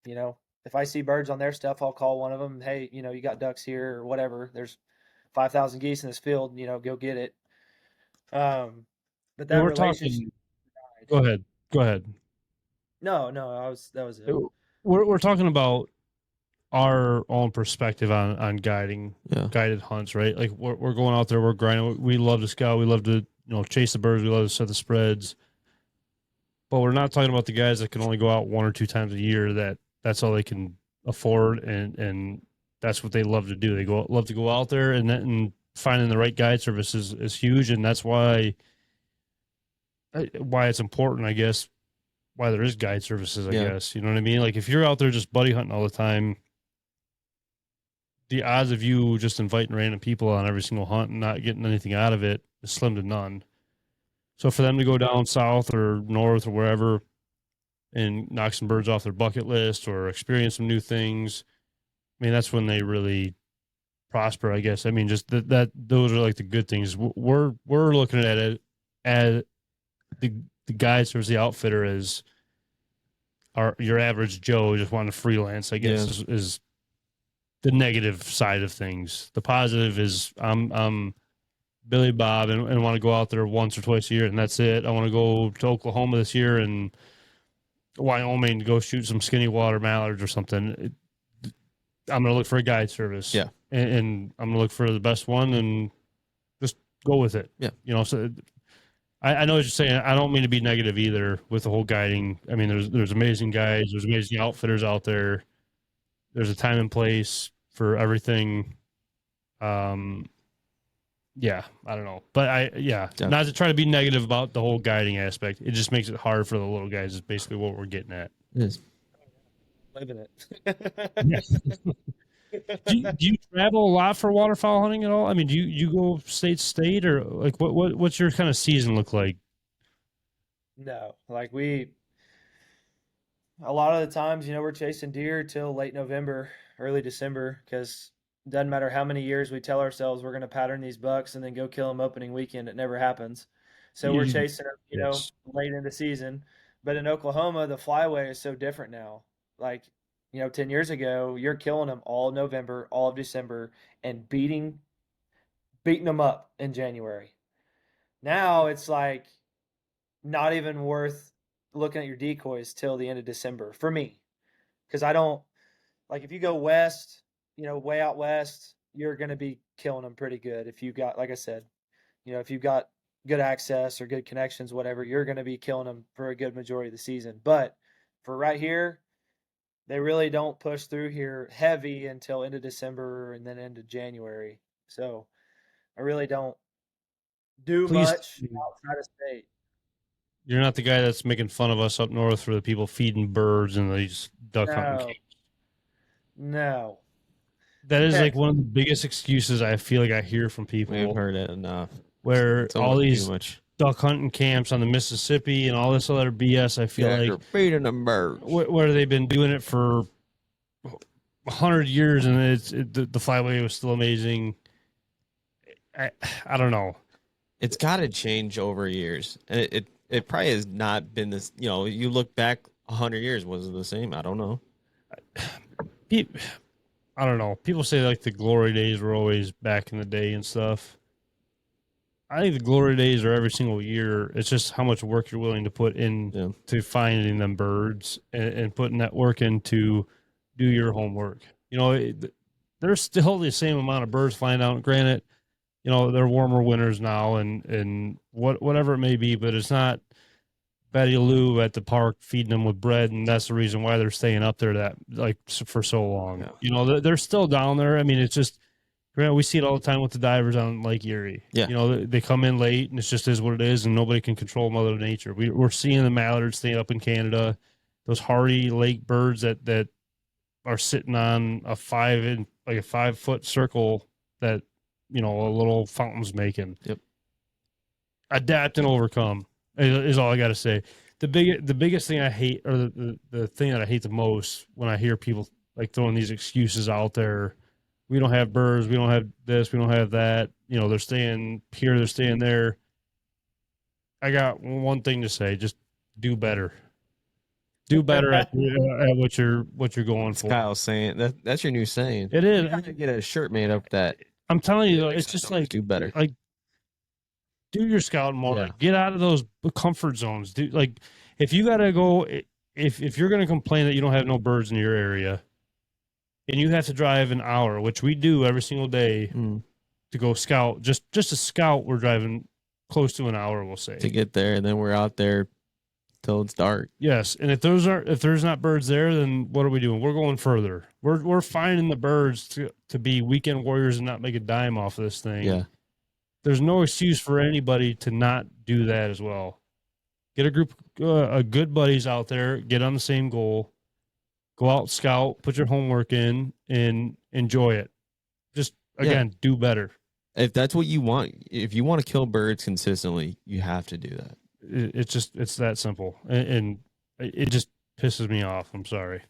if I see birds on their stuff, I'll call one of them. Hey, you got ducks here or whatever. There's 5,000 geese in this field, go get it. But And that we're relationship. talking. Go ahead. Go ahead. No, that was it. We're talking about our own perspective on guiding Yeah. guided hunts, right? Like we're going out there, we're grinding. We love to scout. We love to chase the birds. We love to set the spreads. But we're not talking about the guys that can only go out one or two times a year. That's all they can afford, and that's what they love to do. They love to go out there, and finding the right guide service is huge, and that's why it's important, I guess. Why there is guide services, I Yeah. guess. You know what I mean? Like if you're out there just buddy hunting all the time, the odds of you just inviting random people on every single hunt and not getting anything out of it is slim to none. So for them to go down south or north or wherever and knock some birds off their bucket list or experience some new things, I mean, that's when they really prosper, I guess. I mean, just that those are like the good things. We're looking at it as the guy serves the outfitter as your average Joe just wanting to freelance, I guess, is the negative side of things. The positive is I'm Billy Bob and want to go out there once or twice a year and that's it. I want to go to Oklahoma this year and Wyoming to go shoot some skinny water mallards or something. I'm going to look for a guide service. Yeah. And I'm going to look for the best one and just go with it. Yeah. So I know what you're saying. I don't mean to be negative either with the whole guiding. I mean, there's amazing guides. There's amazing outfitters out there. There's a time and place for everything. Yeah, I don't know. But not to try to be negative about the whole guiding aspect. It just makes it hard for the little guys is basically what we're getting at. It is. Living it. Yes. do you travel a lot for waterfowl hunting at all? I mean, do you go state to state or like what's your kind of season look like? No, like a lot of the times, we're chasing deer till late November, early December, because it doesn't matter how many years we tell ourselves we're going to pattern these bucks and then go kill them opening weekend. It never happens. So we're chasing them, Yes. late in the season. But in Oklahoma, the flyway is so different now. Like, 10 years ago, you're killing them all November, all of December, and beating them up in January. Now it's like not even worth looking at your decoys till the end of December for me. Because I don't like if you go west, way out west, you're going to be killing them pretty good. If you got, like I said, if you've got good access or good connections, whatever, you're going to be killing them for a good majority of the season. But for right here, they really don't push through here heavy until end of December and then into January. So I really don't do Please much outside of state. You're not the guy that's making fun of us up north for the people feeding birds and these duck hunting. No, no. That is like one of the biggest excuses I feel like I hear from We've people, heard it enough. where It's all almost these too much. duck hunting camps on the Mississippi and all this other BS. I feel like you're feeding them birds. where they've been doing it for 100 years, and the flyway was still amazing. I don't know. It's got to change over years, and it probably has not been this. You know, you look back 100 years, was it the same? I don't know. I don't know. People say like the glory days were always back in the day and stuff. I think the glory days are every single year. It's just how much work you're willing to put in to finding them birds and putting that work in to do your homework. You know, there's still the same amount of birds flying out. Granted, you know, they're warmer winters now and whatever it may be, but it's not Betty Lou at the park feeding them with bread, and that's the reason why they're staying up there that like for so long. Yeah. You know, they're still down there. I mean, it's just we see it all the time with the divers on Lake Erie. Yeah. You know, they come in late, and it's just is what it is, and nobody can control Mother Nature. We're seeing the mallards stay up in Canada, those hardy lake birds that are sitting on a 5-foot circle that, you know, a little fountain's making. Yep. Adapt and overcome is all I got to say. The biggest thing I hate, or the thing that I hate the most when I hear people like throwing these excuses out there, we don't have birds, we don't have this, we don't have that, you know, they're staying here, they're staying there. I got one thing to say: just do better. Do better at what you're going for. Kyle's saying that's your new saying. It is. You gotta get a shirt made up that. I'm telling you, it's just like do better. Like, do your scouting more. Yeah. Get out of those comfort zones. Do like if you gotta go. If you're gonna complain that you don't have no birds in your area, and you have to drive an hour, which we do every single day, to go scout. Just to scout, we're driving close to an hour. We'll say to get there, and then we're out there till it's dark. Yes, and if there's not birds there, then what are we doing? We're going further. We're finding the birds to be weekend warriors and not make a dime off of this thing. Yeah. There's no excuse for anybody to not do that as well. Get a group of good buddies out there, get on the same goal, go out, scout, put your homework in, and enjoy it. Just, again, do better. If that's what you want, if you want to kill birds consistently, you have to do that. It's that simple. And it just pisses me off. I'm sorry.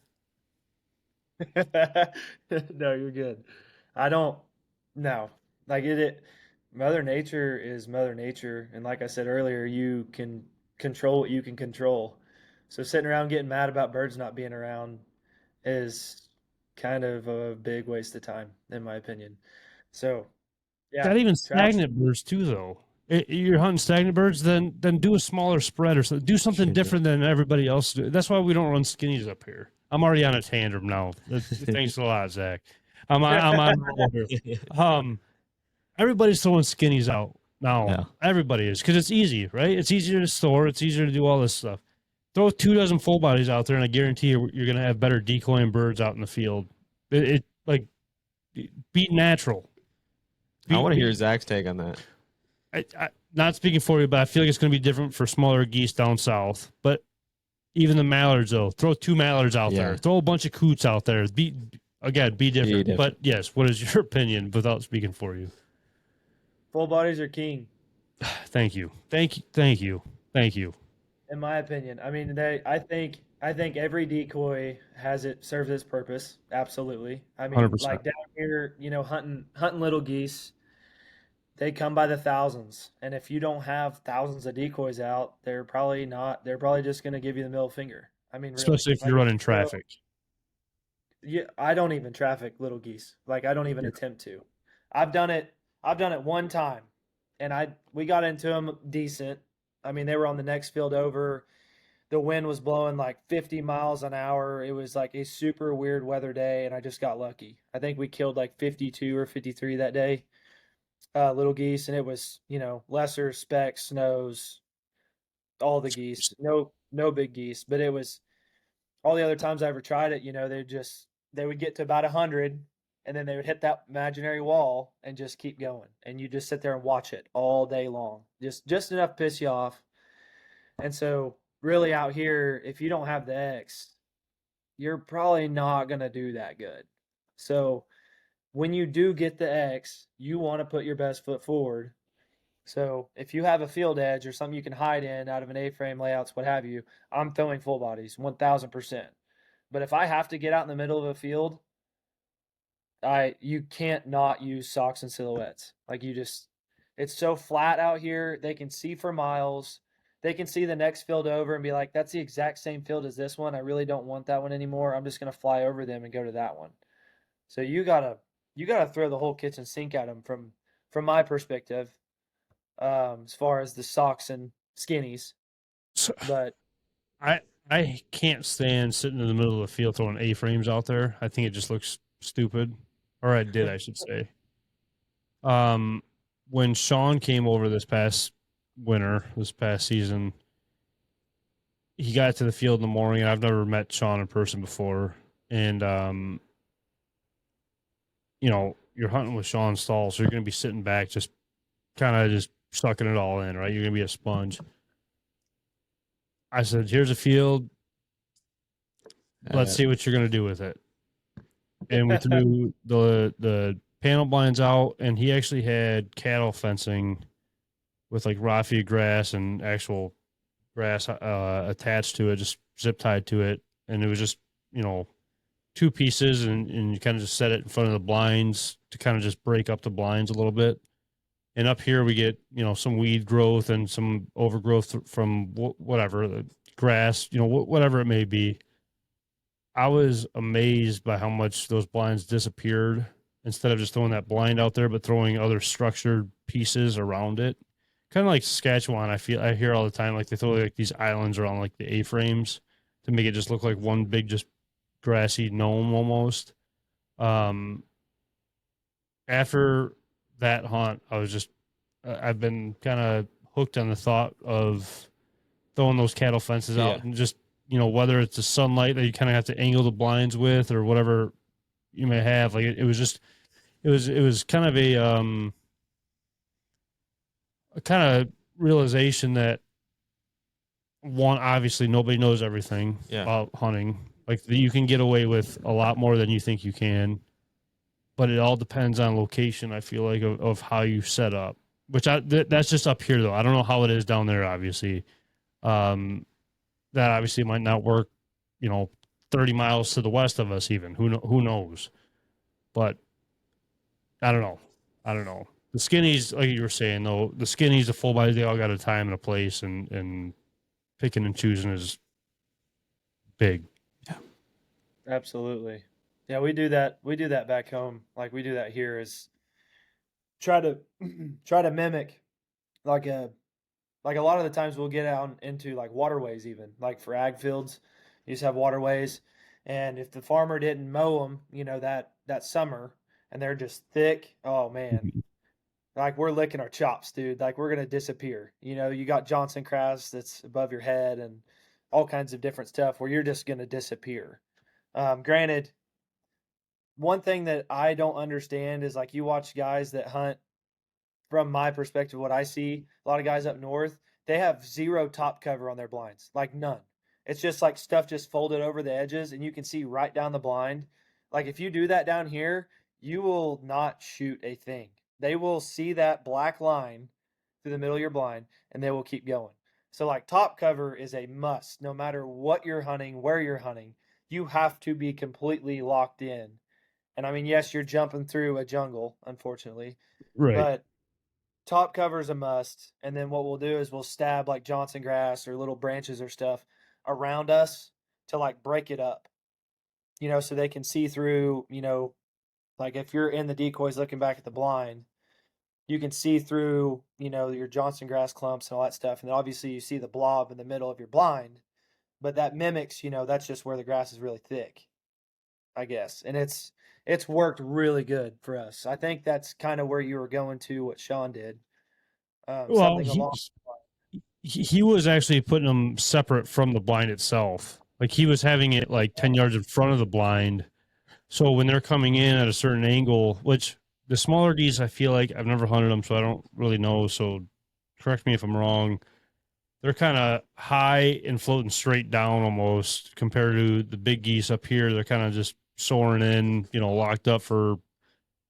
No, you're good. I don't, no. Like Mother Nature is Mother Nature. And like I said earlier, you can control what you can control. So sitting around getting mad about birds not being around is kind of a big waste of time, in my opinion. So, yeah. Not even stagnant birds too, though. You're hunting stagnant birds, then do a smaller spread or something. Do something different than everybody else do. That's why we don't run skinnies up here. I'm already on a tandem now. Thanks a lot, Zach. I'm on here. Everybody's throwing skinnies out now. Yeah. Everybody is, because it's easy, right? It's easier to store. It's easier to do all this stuff. Throw 24 full bodies out there, and I guarantee you're going to have better decoying birds out in the field. Like, be natural. I want to hear Zach's take on that. I not speaking for you, but I feel like it's going to be different for smaller geese down south. But even the mallards, though, throw 2 mallards out there. Throw a bunch of coots out there. Be different. But yes, what is your opinion without speaking for you? Full bodies are king. Thank you. In my opinion, I mean, I think every decoy serves its purpose. Absolutely. I mean, 100%. like down here, you know, hunting little geese, they come by the thousands. And if you don't have thousands of decoys out, they're probably just going to give you the middle finger. I mean, really, especially if you're running traffic. Yeah, I don't even traffic little geese. Like, I don't even attempt to. I've done it one time, and we got into them decent. I mean, they were on the next field over. The wind was blowing like 50 miles an hour. It was like a super weird weather day, and I just got lucky. I think we killed like 52 or 53 that day, little geese, and it was, you know, lesser specks, snows, all the geese. No big geese, but it was all the other times I ever tried it, you know, they would get to about 100, and then they would hit that imaginary wall and just keep going. And you just sit there and watch it all day long. Just enough to piss you off. And so really out here, if you don't have the X, you're probably not going to do that good. So when you do get the X, you want to put your best foot forward. So if you have a field edge or something you can hide in out of an A-frame layouts, what have you, I'm throwing full bodies 1000%. But if I have to get out in the middle of a field, you can't not use socks and silhouettes. Like it's so flat out here. They can see for miles. They can see the next field over and be like, that's the exact same field as this one. I really don't want that one anymore. I'm just gonna fly over them and go to that one. So you gotta throw the whole kitchen sink at them from my perspective, as far as the socks and skinnies. So, But I can't stand sitting in the middle of the field throwing A-frames out there. I think it just looks stupid. Or I did, I should say. When Sean came over this past season, he got to the field in the morning, and I've never met Sean in person before. And you know, you're hunting with Sean Stahl, so you're gonna be sitting back just kind of just sucking it all in, right? You're gonna be a sponge. I said, here's a field. Let's see what you're gonna do with it. And we threw the panel blinds out, and he actually had cattle fencing with like raffia grass and actual grass attached to it, just zip tied to it. And it was just, you know, two pieces, and you kind of just set it in front of the blinds to kind of just break up the blinds a little bit. And up here we get, you know, some weed growth and some overgrowth from whatever, the grass, you know, whatever it may be. I was amazed by how much those blinds disappeared instead of just throwing that blind out there, but throwing other structured pieces around it. Kind of like Saskatchewan, I hear all the time, like they throw like these islands around like the A-frames to make it just look like one big, just grassy gnome almost. After that hunt, I've been kind of hooked on the thought of throwing those cattle fences out and just, you know, whether it's the sunlight that you kind of have to angle the blinds with or whatever you may have. Like it was kind of a kind of realization that, one, obviously nobody knows everything about hunting. Like you can get away with a lot more than you think you can, but it all depends on location. I feel like of how you set up, which that's just up here though. I don't know how it is down there. Obviously, that obviously might not work, you know, 30 miles to the west of us. Even who knows? But I don't know. The skinnies, like you were saying though, the skinnies, the full bodies, they all got a time and a place, and picking and choosing is big. Yeah, absolutely. Yeah, we do that. We do that back home. Like we do that here is try to mimic like a lot of the times we'll get out into like waterways, even like for ag fields, you just have waterways. And if the farmer didn't mow them, you know, that summer, and they're just thick, oh man, like we're licking our chops, dude. Like we're gonna disappear. You know, you got Johnson grass that's above your head and all kinds of different stuff where you're just gonna disappear. Granted, one thing that I don't understand is like you watch guys that hunt, from my perspective, what I see, a lot of guys up north, they have zero top cover on their blinds, like none. It's just like stuff just folded over the edges and you can see right down the blind. Like if you do that down here, you will not shoot a thing. They will see that black line through the middle of your blind and they will keep going. So like top cover is a must no matter what you're hunting, where you're hunting. You have to be completely locked in. And I mean, yes, you're jumping through a jungle, unfortunately. Right. But top cover is a must. And then what we'll do is we'll stab like Johnson grass or little branches or stuff around us to like break it up, you know, so they can see through, you know, like if you're in the decoys looking back at the blind, you can see through, you know, your Johnson grass clumps and all that stuff. And then obviously you see the blob in the middle of your blind, but that mimics, you know, that's just where the grass is really thick, I guess. And it's worked really good for us. I think that's kind of where you were going to what Sean did. Well, he was actually putting them separate from the blind itself. Like he was having it like 10 yards in front of the blind. So when they're coming in at a certain angle, which the smaller D's, I feel like I've never hunted them, so I don't really know. So correct me if I'm wrong. they're kind of high and floating straight down almost compared to the big geese up here. They're kind of just soaring in, locked up for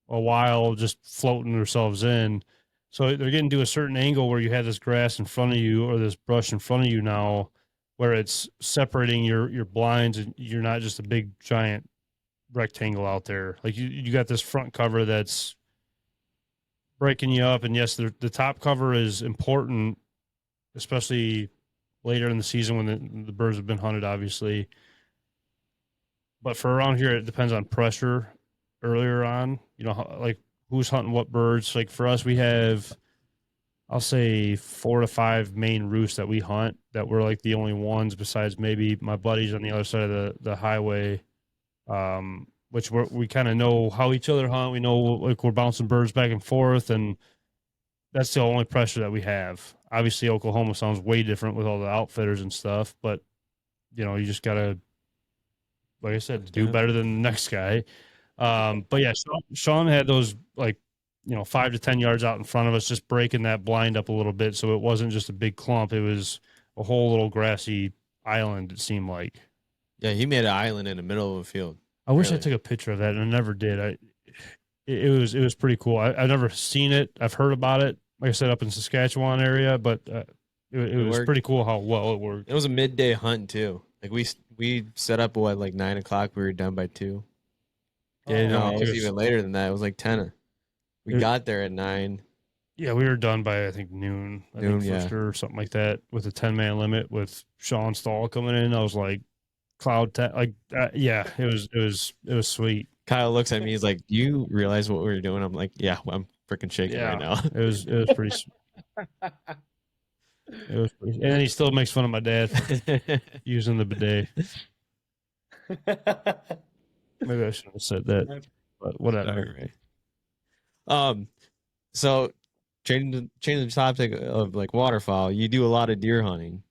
a while, just floating themselves in. So they're getting to a certain angle where you have this grass in front of you or this brush in front of you now, where it's separating your blinds, and you're not just a big giant rectangle out there. Like you got this front cover that's breaking you up, and yes, the top cover is important, especially later in the season when the birds have been hunted, obviously. But for around here, it depends on pressure earlier on, like who's hunting what birds. Like for us, we have, I'll say 4 to 5 main roosts that we hunt that we're like the only ones besides maybe my buddies on the other side of the highway, which we kind of know how each other hunt. We know like we're bouncing birds back and forth, and that's the only pressure that we have. Obviously, Oklahoma sounds way different with all the outfitters and stuff, but you just gotta, like I said, do better than the next guy. But yeah, Sean had those like 5 to 10 yards out in front of us, just breaking that blind up a little bit, so it wasn't just a big clump; it was a whole little grassy island. It seemed like. Yeah, he made an island in the middle of a field. I wish I took a picture of that, and I never did. It was pretty cool. I've never seen it. I've heard about it, like I said, up in Saskatchewan area, but it was pretty cool how well it worked. It was a midday hunt too. Like we set up at like 9 o'clock. We were done by 2. Yeah, no, it was even later than that. It was like 10. We got there at 9. Yeah, we were done by I think noon. I think for sure, or something like that, with a 10-man limit with Sean Stahl coming in. I was like, yeah, it was sweet. Kyle looks at me. He's like, "Do you realize what we were doing?" I'm like, "Yeah, I'm freaking shaking right now." It was pretty. It was pretty, and he still makes fun of my dad for using the bidet. Maybe I shouldn't have said that, but whatever. Right. So changing the topic of like waterfowl, you do a lot of deer hunting.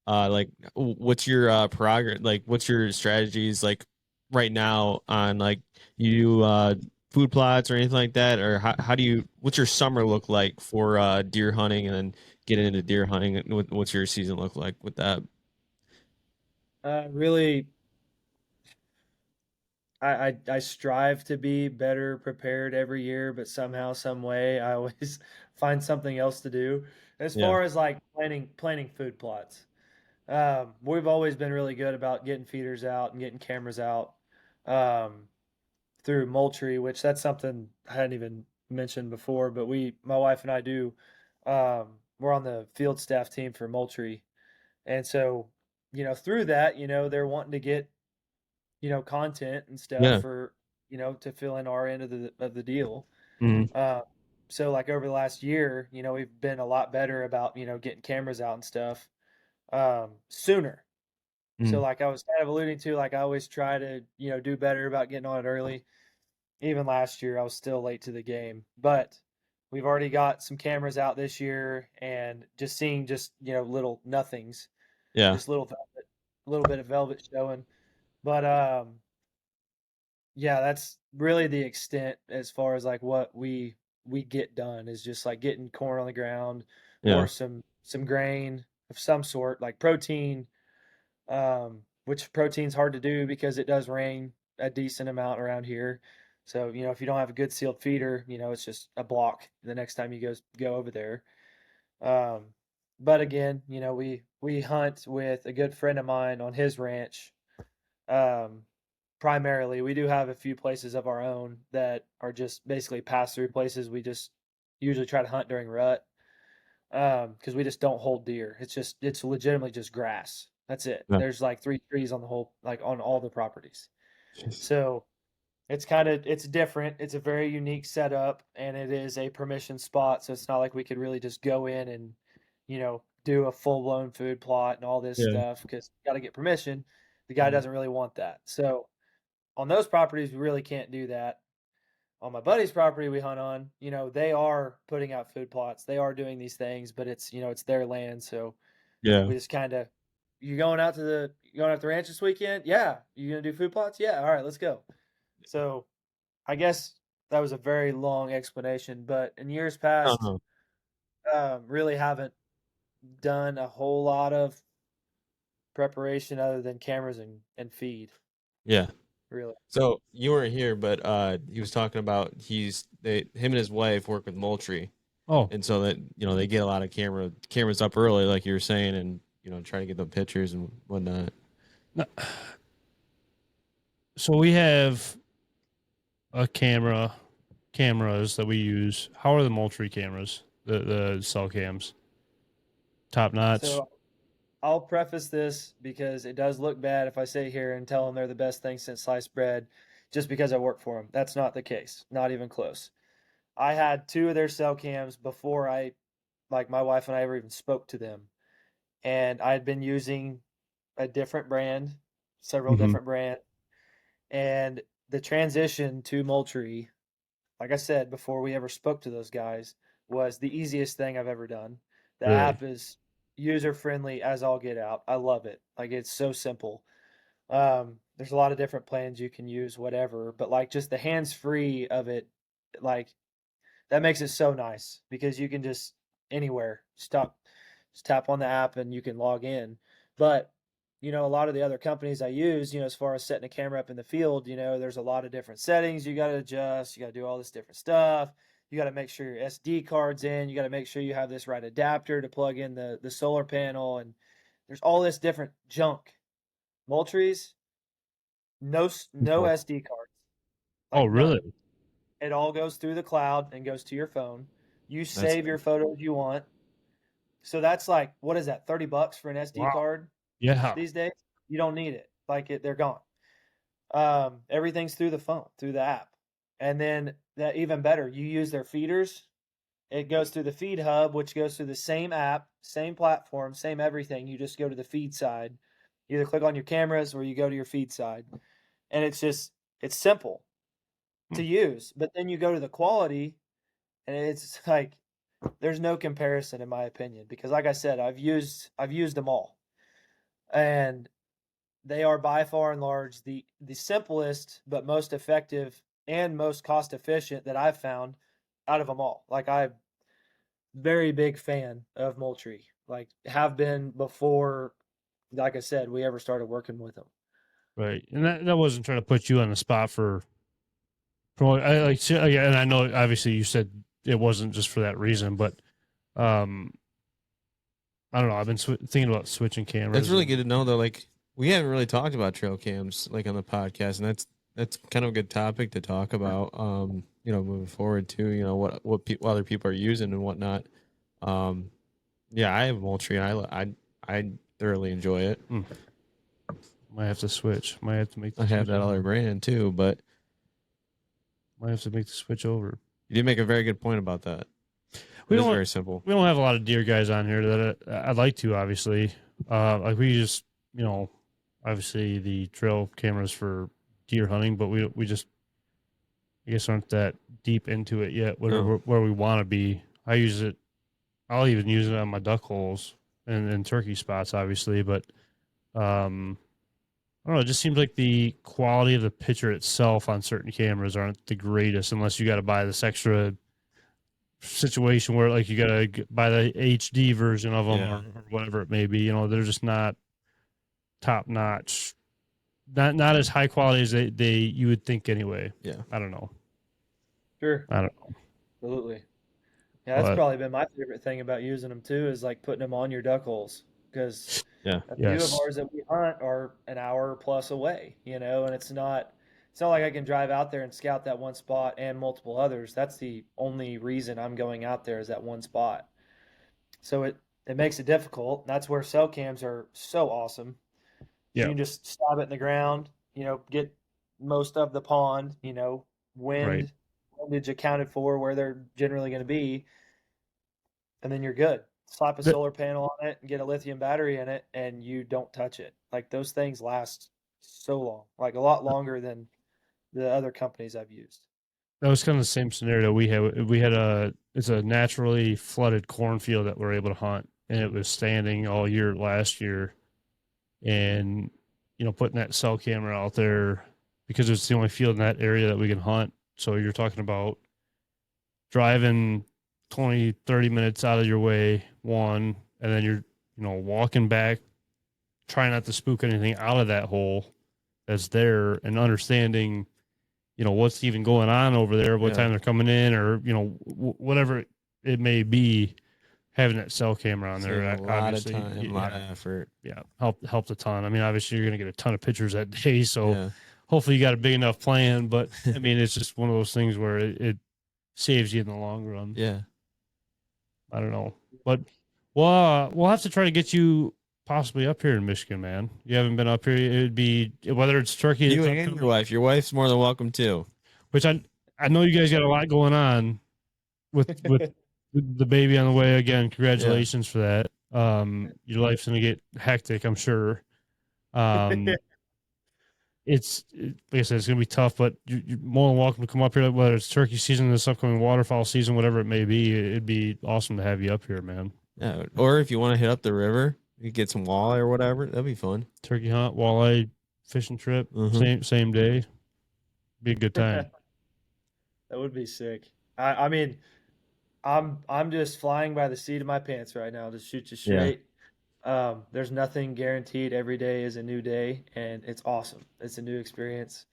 Like, what's your progress? Like, what's your strategies like right now on like you food plots or anything like that, or how do you? What's your summer look like for deer hunting, and then getting into deer hunting? What's your season look like with that? Really, I strive to be better prepared every year, but somehow, some way, I always find something else to do. As far as like planning food plots, we've always been really good about getting feeders out and getting cameras out through Moultrie, which that's something I hadn't even mentioned before. But my wife and I do. We're on the field staff team for Moultrie, and so through that, they're wanting to get content and stuff for, to fill in our end of the deal. Mm-hmm. So like over the last year, we've been a lot better about, getting cameras out and stuff, sooner. Mm-hmm. So like I was kind of alluding to, like I always try to, do better about getting on it early. Even last year, I was still late to the game, but we've already got some cameras out this year, and just seeing little nothings, just little bit of velvet showing. But yeah, that's really the extent as far as like what we get done is just like getting corn on the ground or some grain of some sort, like protein, which protein's hard to do because it does rain a decent amount around here. So, if you don't have a good sealed feeder, it's just a block the next time you go over there. But again, we hunt with a good friend of mine on his ranch. Primarily, we do have a few places of our own that are just basically pass-through places. We just usually try to hunt during rut, because we just don't hold deer. It's legitimately just grass. That's it. Yeah. There's like 3 trees on on all the properties. Jeez. So it's different. It's a very unique setup, and it is a permission spot. So it's not like we could really just go in and, do a full-blown food plot and all this stuff, because you got to get permission. The guy doesn't really want that. So on those properties, we really can't do that. On my buddy's property we hunt on, they are putting out food plots. They are doing these things, but it's their land. So we just kind of, you going out to the ranch this weekend? Yeah. You going to do food plots? Yeah. All right, let's go. So I guess that was a very long explanation, but in years past, really haven't done a whole lot of preparation other than cameras and feed, Yeah. really. So you weren't here, but he was talking about him and his wife work with Moultrie, Oh, and so that they get a lot of cameras up early, like you were saying, and try to get the pictures and whatnot. so we have a cameras that we use. How are the Moultrie cameras? The cell cams, top notch. So I'll preface this because it does look bad if I sit here and tell them they're the best thing since sliced bread just because I work for them. That's not the case. Not even close. I had 2 of their cell cams before my wife and I ever even spoke to them. And I had been using a different brand, several Mhm. different brands. And the transition to Moultrie, like I said, before we ever spoke to those guys, was the easiest thing I've ever done. The Really? app is user friendly as all get out. I love it. Like it's so simple. There's a lot of different plans you can use, whatever, but like just the hands free of it, like that makes it so nice because you can just anywhere just tap on the app and you can log in. But a lot of the other companies I use, as far as setting a camera up in the field, there's a lot of different settings you got to adjust. You got to do all this different stuff. You got to make sure your SD card's in. You got to make sure you have this right adapter to plug in the solar panel, and there's all this different junk. Moultrie's no Oh, SD cards, oh, like none. really? It all goes through the cloud and goes to your phone. You That's save your photos you want. So that's like, what is that, $30 for an SD Wow. card Yeah. these days? You don't need it. They're gone. Everything's through the phone, through the app. And then that even better, you use their feeders. It goes through the feed hub, which goes through the same app, same platform, same everything. You just go to the feed side. You either click on your cameras or you go to your feed side. And it's simple to use. But then you go to the quality and it's like there's no comparison in my opinion because like I said, I've used them all. And they are by far and large the simplest but most effective and most cost efficient that I've found out of them all. Like I'm very big fan of Moultrie. Like have been before, like I said, we ever started working with them. Right. And that wasn't trying to put you on the spot for I like yeah, and I know obviously you said it wasn't just for that reason, but um I don't know. I've been thinking about switching cameras. That's really good to know though. Like we haven't really talked about trail cams like on the podcast, and that's kind of a good topic to talk about. Moving forward too. What other people are using and whatnot. Yeah, I have Moultrie. I thoroughly enjoy it. Might have to switch. Might have to make. I have that other brand too, but might have to make the switch over. You did make a very good point about that. It is very simple. We don't have a lot of deer guys on here that I'd like to, obviously. Like we just, obviously the trail cameras for deer hunting, but we just, I guess, aren't that deep into it yet. Where we want to be. I use it. I'll even use it on my duck holes and turkey spots, obviously. But I don't know. It just seems like the quality of the picture itself on certain cameras aren't the greatest unless you got to buy this extra situation where like you gotta buy the HD version of them or whatever it may be. They're just not top notch, not as high quality as they you would think anyway. Yeah, I don't know. Sure, I don't know. Absolutely. Yeah, that's probably been my favorite thing about using them too, is like putting them on your duck holes because a few of ours that we hunt are an hour plus away, and it's not like I can drive out there and scout that one spot and multiple others. That's the only reason I'm going out there is that one spot. So it makes it difficult. That's where cell cams are so awesome. You can just stab it in the ground, get most of the pond, windage accounted for where they're generally going to be, and then you're good. Slap a solar panel on it and get a lithium battery in it, and you don't touch it. Like those things last so long, like a lot longer than the other companies I've used. That was kind of the same scenario we had. It's a naturally flooded cornfield that we're able to hunt, and it was standing all year last year. And putting that cell camera out there because it's the only field in that area that we can hunt. So you're talking about driving 20, 30 minutes out of your way, one, and then you're, walking back, trying not to spook anything out of that hole that's there, and understanding, what's even going on over there, what time they're coming in, or, whatever it may be. Having that cell camera on there, a lot of time, a lot of effort. Yeah, helped a ton. I mean, obviously you're going to get a ton of pictures that day, so hopefully you got a big enough plan. But I mean, it's just one of those things where it saves you in the long run. Yeah, I don't know, but we'll have to try to get you possibly up here in Michigan, man. You haven't been up here. It'd be whether it's turkey. You and your wife. Your wife's more than welcome too. Which I know you guys got a lot going on with the baby on the way. Again, congratulations for that. Your life's gonna get hectic, I'm sure. It's like I said, it's gonna be tough, but you're more than welcome to come up here, whether it's turkey season, this upcoming waterfowl season, whatever it may be. It'd be awesome to have you up here, man. Yeah, or if you want to hit up the river, you get some walleye or whatever. That'd be fun. Turkey hunt, walleye fishing trip, same day. Be a good time. That would be sick. I mean, I'm just flying by the seat of my pants right now to shoot you straight. There's nothing guaranteed. Every day is a new day, and it's awesome. It's a new experience.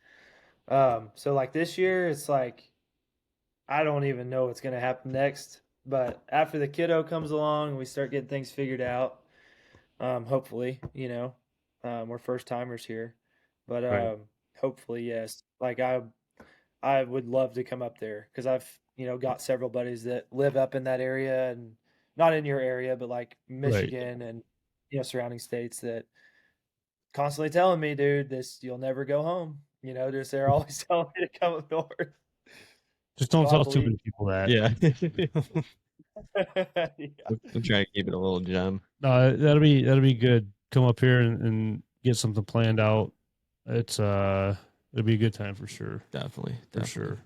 So like this year, it's like I don't even know what's gonna happen next. But after the kiddo comes along and we start getting things figured out, hopefully, we're first timers here. But hopefully, yes. Like I would love to come up there because I've got several buddies that live up in that area, and not in your area, but like Michigan and surrounding states, that constantly telling me, dude, you'll never go home. They're always telling me to come up north. Just don't tell too many people that. Yeah. I'm trying to keep it a little gem. No, that'll be good. Come up here and get something planned out. It'll be a good time for sure. Definitely. For sure.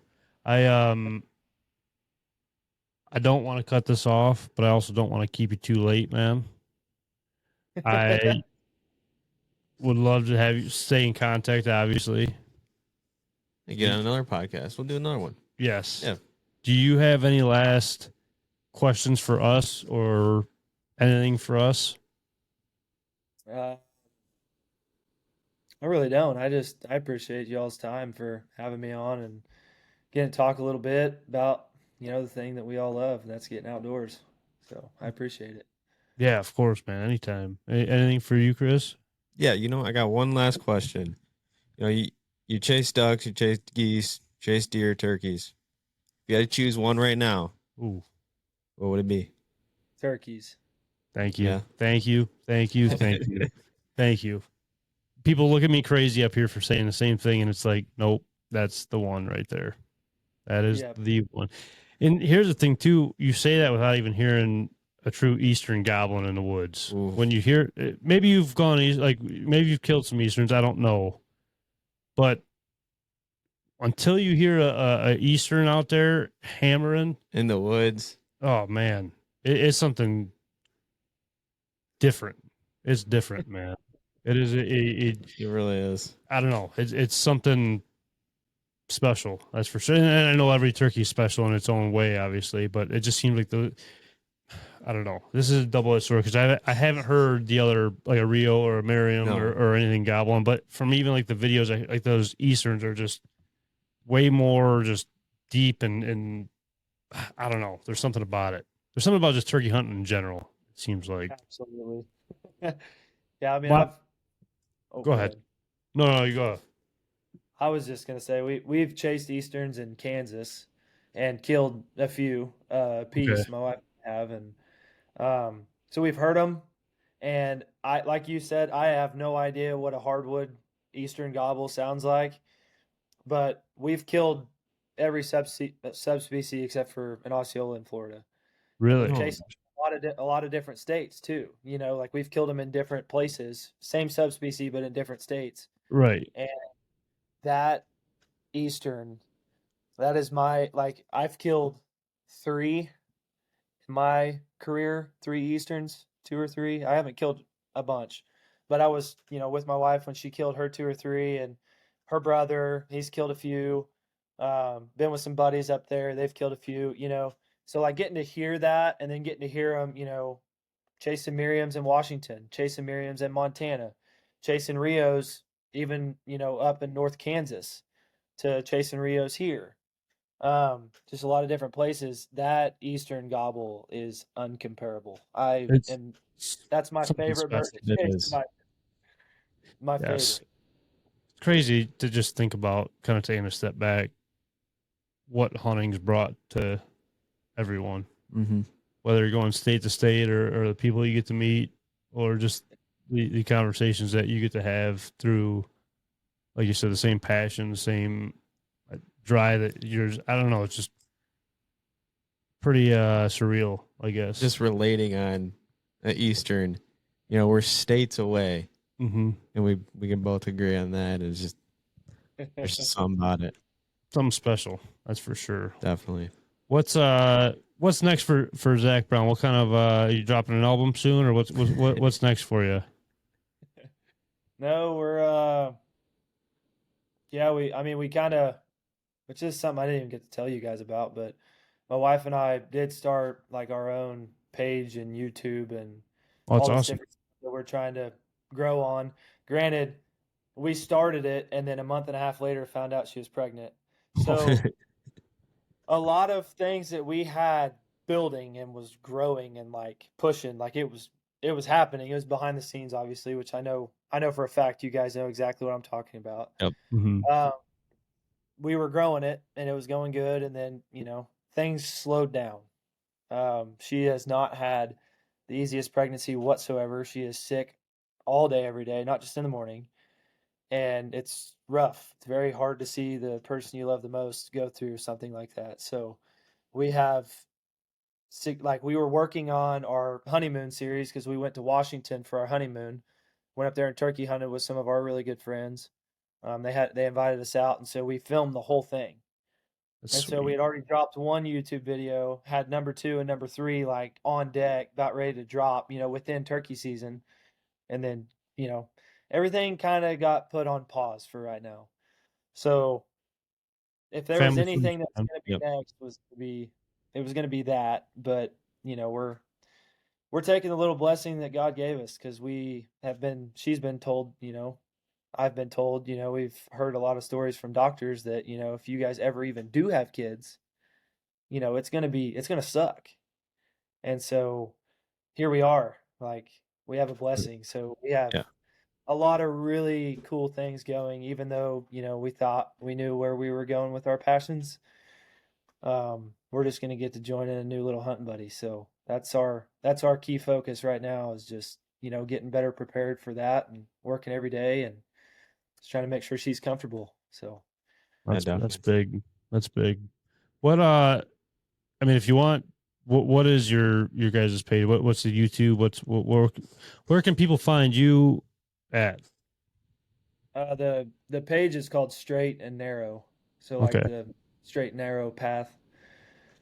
I don't want to cut this off, but I also don't want to keep you too late, man. I would love to have you stay in contact, obviously. Get on another podcast. We'll do another one. Yes. Yeah. Do you have any last questions for us or anything for us? I really don't. I appreciate y'all's time for having me on and getting to talk a little bit about, the thing that we all love, and that's getting outdoors. So I appreciate it. Yeah, of course, man. Anytime. Anything for you, Chris? Yeah, I got one last question. You chase ducks, you chase geese, chase deer, turkeys. If you had to choose one right now, what would it be? Turkeys. Thank you. Yeah. Thank you. Thank you. Thank you. Thank you. People look at me crazy up here for saying the same thing, and it's like, nope, that's the one right there. That is the one. And here's the thing, too. You say that without even hearing a true Eastern goblin in the woods. Ooh. When you hear, maybe you've gone, maybe you've killed some Easterns. I don't know. But until you hear a Eastern out there hammering in the woods, oh, man, it's something different. It's different, man. It is. It really is. I don't know. It's something special. That's for sure. And I know every turkey is special in its own way, obviously, but it just seems like I don't know. This is a double-edged sword because I haven't heard the other, like a Rio or a Merriam or anything goblin, but from even like the videos, like those Easterns are just way more just deep and I don't know. There's something about it. There's something about just turkey hunting in general. It seems like. Absolutely. Yeah, I mean, go ahead. No, you go. I was just gonna say we've chased Easterns in Kansas and killed a few piece. Okay. My wife have, and so we've heard them. And I, like you said, I have no idea what a hardwood Eastern gobble sounds like, but we've killed every subspecies except for an Osceola in Florida. Really? We've chased a lot of different states too. Like we've killed them in different places, same subspecies but in different states. Right. And that Eastern, that is I've killed 3 in my career, 3 Easterns, 2 or 3. I haven't killed a bunch, but I was, with my wife when she killed her 2 or 3, and her brother, he's killed a few. Been with some buddies up there, they've killed a few, So like getting to hear that and then getting to hear them, chasing Miriam's in Washington, chasing Miriam's in Montana, chasing Rios even, up in North Kansas, to chasing Rios here. Just a lot of different places. That Eastern gobble is uncomparable. It's That's my something favorite bird special. to It chase. is. My Yes. favorite. It's crazy to just think about, kind of taking a step back, what hunting's brought to everyone, Mm-hmm. whether you're going state to state or the people you get to meet, or just the conversations that you get to have through, like you said, the same passion, the same drive that yours. I don't know. It's just pretty surreal, I guess. Just relating on Eastern, we're states away, Mm-hmm. and we can both agree on that. It's just there's just something about it. Something special, that's for sure. Definitely. What's next for Zac Brown? What kind of are you dropping an album soon, or what's next for you? No, we're yeah, we kind of, which is something I didn't even get to tell you guys about, but my wife and I did start like our own page and YouTube and Oh, it's all this awesome. different stuff that we're trying to grow on. Granted, we started it and then a month and a half later found out she was pregnant. So a lot of things that we had building and was growing and like pushing, like it was happening. It was behind the scenes, obviously, which I know for a fact you guys know exactly what I'm talking about. Yep. Mm-hmm. We were growing it and it was going good, and then things slowed down. She has not had the easiest pregnancy whatsoever. She is sick all day, every day, not just in the morning, and it's rough. It's very hard to see the person you love the most go through something like that. So we have like we were working on our honeymoon series because we went to Washington for our honeymoon. Went up there and turkey hunted with some of our really good friends. They invited us out, and so we filmed the whole thing. That's And so we sweet. had already dropped one YouTube video, had number 2 and number 3 like on deck, about ready to drop, within turkey season. And then, you know, everything kind of got put on pause for right now. So if there was Family first, anything that's man. going to be Yep. next, it was going to be that. But we're taking the little blessing that God gave us, because she's been told, I've been told, we've heard a lot of stories from doctors that, if you guys ever even do have kids, it's going to suck. And so here we are, like we have a blessing. So we have Yeah. a lot of really cool things going, even though, we thought we knew where we were going with our passions. We're just going to get to join in a new little hunting buddy. So that's our key focus right now, is just, getting better prepared for that and working every day and just trying to make sure she's comfortable. So That's definitely. big. That's big. What I mean, if you want, what is your guys' page? What's the YouTube? Where can people find you at? the page is called Straight and Narrow. So like Okay. the straight and narrow path,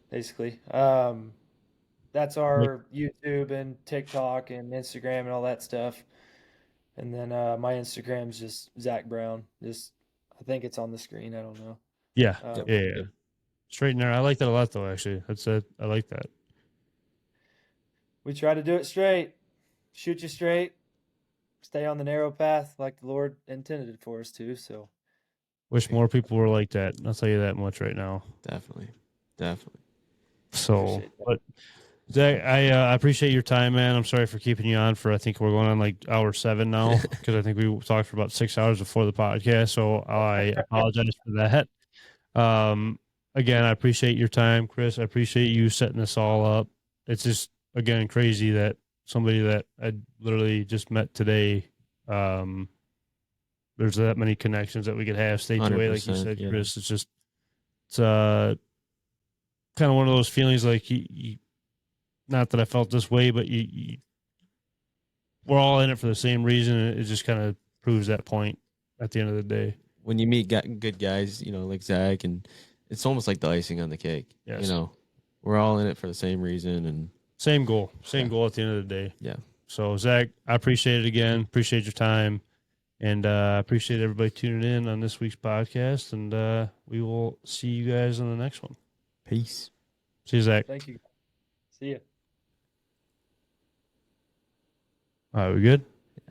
basically. That's Like, our YouTube and TikTok and Instagram and all that stuff. And then my Instagram's just Zac Brown. Just, I think it's on the screen. I don't know. yeah, Um, yeah. Straight and narrow. I like that a lot, though. Actually, that's it. I like that. we try to do it straight, shoot you straight, stay on the narrow path like the Lord intended it for us to. So Wish more people were like that. I'll tell you that much right now. Definitely. So, appreciate that. but Zac, I appreciate your time, man. I'm sorry for keeping you on for, I think we're going on like hour 7 now, because I think we talked for about 6 hours before the podcast. So I apologize for that. Again, I appreciate your time, Chris. I appreciate you setting this all up. It's just, again, crazy that somebody that I literally just met today, there's that many connections that we could have states away, like you 100%, said, yeah. Chris. It's kind of one of those feelings, like you not that I felt this way, but we're all in it for the same reason. And it just kind of proves that point at the end of the day. When you meet good guys, like Zac, and it's almost like the icing on the cake. Yes. We're all in it for the same reason and Same goal at the end of the day. Yeah. So, Zac, I appreciate it again. Appreciate your time. And appreciate everybody tuning in on this week's podcast. And we will see you guys on the next one. Peace. See you, Zac. Thank you. See ya. All right, we good?